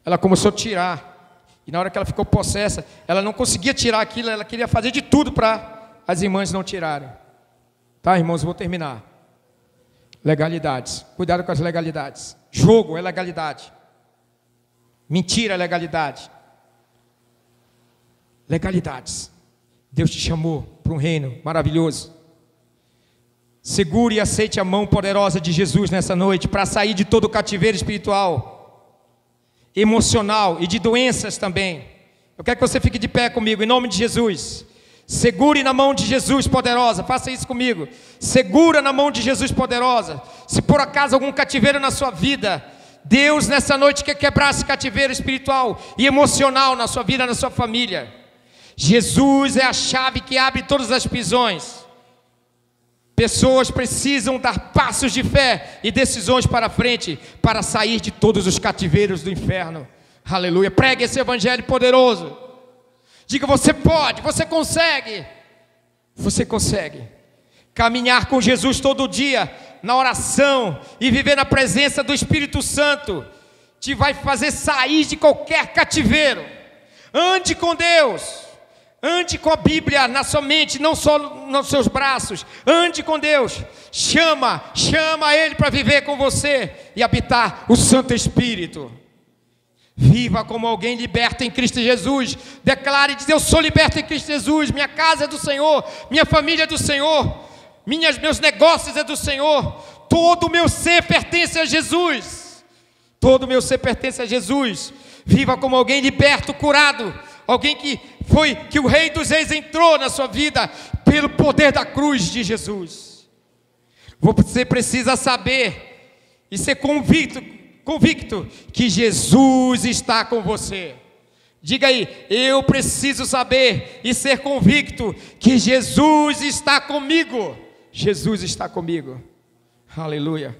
Speaker 2: Ela começou a tirar. E na hora que ela ficou possessa, ela não conseguia tirar aquilo, ela queria fazer de tudo para as irmãs não tirarem. Tá, irmãos, eu vou terminar. Legalidades. Cuidado com as legalidades. Jogo é legalidade. Mentira é legalidade. legalidades. Deus te chamou para um reino maravilhoso. Segure e aceite a mão poderosa de Jesus nessa noite para sair de todo o cativeiro espiritual, emocional e de doenças também. Eu quero que você fique de pé comigo, em nome de Jesus. Segure na mão de Jesus poderosa, faça isso comigo. Segura na mão de Jesus poderosa. Se por acaso algum cativeiro na sua vida, Deus nessa noite quer quebrar esse cativeiro espiritual e emocional na sua vida, na sua família. Jesus é a chave que abre todas as prisões. Pessoas precisam dar passos de fé e decisões para frente, para sair de todos os cativeiros do inferno. Aleluia, pregue esse evangelho poderoso. Diga, você pode, você consegue. Você consegue caminhar com Jesus todo dia, na oração, e viver na presença do Espírito Santo, te vai fazer sair de qualquer cativeiro. Ande com Deus. Ande com a Bíblia na sua mente, não só nos seus braços. Ande com Deus. Chama Ele para viver com você e habitar o Santo Espírito. Viva como alguém liberto em Cristo Jesus. Declare e diz: eu sou liberto em Cristo Jesus. Minha casa é do Senhor, minha família é do Senhor, meus negócios é do Senhor. Todo o meu ser pertence a Jesus. Todo o meu ser pertence a Jesus. Viva como alguém liberto, curado. Alguém que o Rei dos Reis entrou na sua vida pelo poder da cruz de Jesus. Você precisa saber e ser convicto que Jesus está com você. Diga aí: eu preciso saber e ser convicto que Jesus está comigo. Jesus está comigo. Aleluia.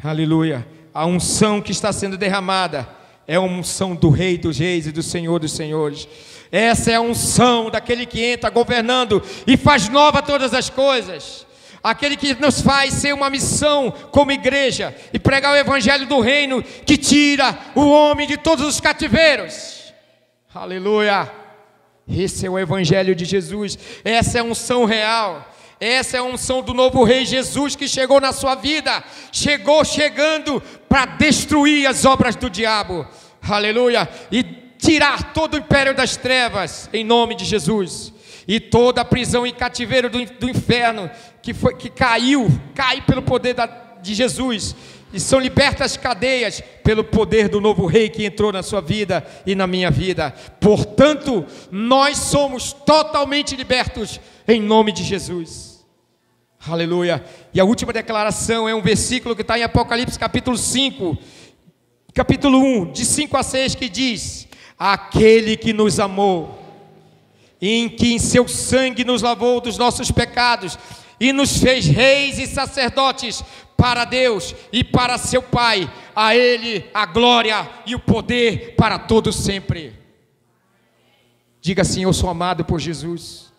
Speaker 2: Aleluia. A unção que está sendo derramada é a unção do Rei dos Reis e do Senhor dos Senhores. Essa é a unção daquele que entra governando e faz nova todas as coisas. Aquele que nos faz ser uma missão como igreja e pregar o evangelho do reino que tira o homem de todos os cativeiros. Aleluia. Esse é o evangelho de Jesus. Essa é a unção real. Essa é a unção do novo Rei Jesus que chegou na sua vida. Chegando para destruir as obras do diabo. Aleluia. E tirar todo o império das trevas em nome de Jesus. E toda a prisão e cativeiro do inferno que caiu pelo poder de Jesus. E são libertas as cadeias pelo poder do novo Rei que entrou na sua vida e na minha vida. Portanto, nós somos totalmente libertos em nome de Jesus. Aleluia. E a última declaração é um versículo que está em Apocalipse capítulo 5, capítulo 1, de 5 a 6, que diz: aquele que nos amou, em que em seu sangue nos lavou dos nossos pecados e nos fez reis e sacerdotes para Deus e para seu Pai, a Ele a glória e o poder para todos sempre. Diga assim: eu sou amado por Jesus,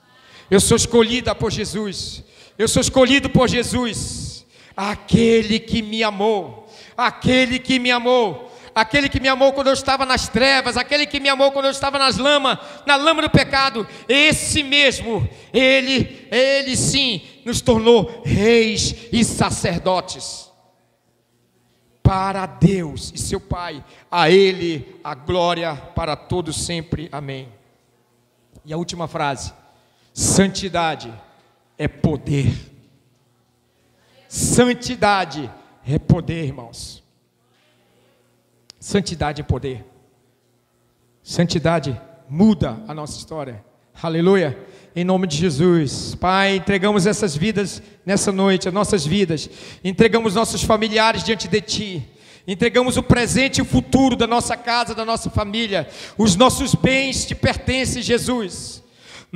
Speaker 2: eu sou escolhida por Jesus, eu sou escolhido por Jesus. Aquele que me amou, aquele que me amou, aquele que me amou quando eu estava nas trevas, aquele que me amou quando eu estava na lama do pecado, esse mesmo, ele sim nos tornou reis e sacerdotes para Deus e seu Pai, a Ele a glória para todos sempre, amém. E a última frase: santidade é poder. Santidade é poder, irmãos. Santidade é poder. Santidade muda a nossa história. Aleluia. Em nome de Jesus. Pai, entregamos essas vidas nessa noite, as nossas vidas. Entregamos nossos familiares diante de Ti. Entregamos o presente e o futuro da nossa casa, da nossa família. Os nossos bens Te pertencem, Jesus.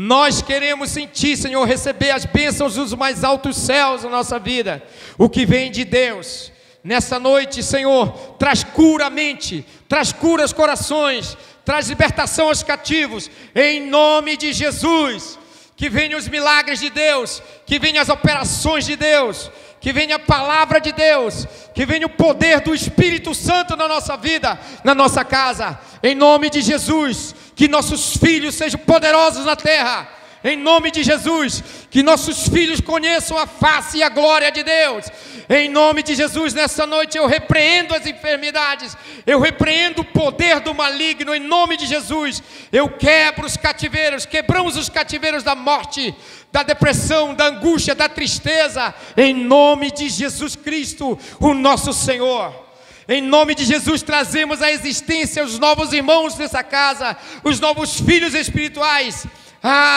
Speaker 2: Nós queremos em Ti, Senhor, receber as bênçãos dos mais altos céus na nossa vida. O que vem de Deus. Nessa noite, Senhor, traz cura à mente, traz cura aos corações, traz libertação aos cativos, em nome de Jesus. Que venham os milagres de Deus, que venham as operações de Deus, que venha a palavra de Deus, que venha o poder do Espírito Santo na nossa vida, na nossa casa, em nome de Jesus. Que nossos filhos sejam poderosos na terra, em nome de Jesus. Que nossos filhos conheçam a face e a glória de Deus, Em nome de Jesus, nessa noite eu repreendo as enfermidades, eu repreendo o poder do maligno, em nome de Jesus. Eu quebro os cativeiros, quebramos os cativeiros da morte, da depressão, da angústia, da tristeza, em nome de Jesus Cristo, o nosso Senhor. Em nome de Jesus, trazemos à existência os novos irmãos dessa casa, os novos filhos espirituais.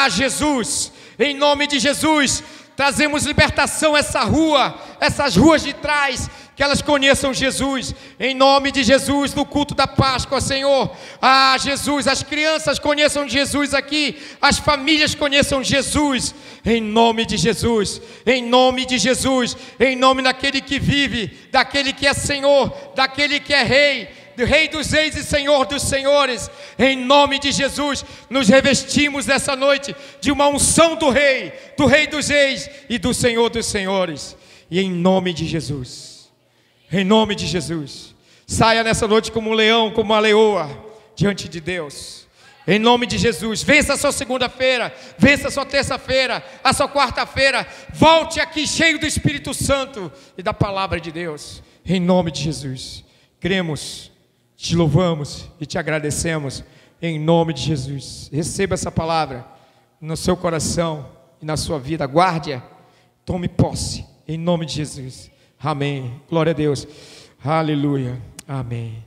Speaker 2: Jesus, em nome de Jesus, trazemos libertação a essas ruas de trás, que elas conheçam Jesus, em nome de Jesus, no culto da Páscoa, Senhor. Jesus, as crianças conheçam Jesus aqui, as famílias conheçam Jesus, em nome de Jesus, em nome de Jesus, em nome daquele que vive, daquele que é Senhor, daquele que é Rei, do Rei dos Reis e Senhor dos Senhores. Em nome de Jesus, nos revestimos nessa noite de uma unção do Rei dos Reis e do Senhor dos Senhores. E em nome de Jesus, em nome de Jesus, saia nessa noite como um leão, como uma leoa, diante de Deus. Em nome de Jesus, vença a sua segunda-feira, vença a sua terça-feira, a sua quarta-feira. Volte aqui cheio do Espírito Santo e da palavra de Deus. Em nome de Jesus, cremos, te louvamos e te agradecemos. Em nome de Jesus, receba essa palavra no seu coração e na sua vida. Guarde-a, tome posse, em nome de Jesus. Amém. Glória a Deus. Aleluia. Amém.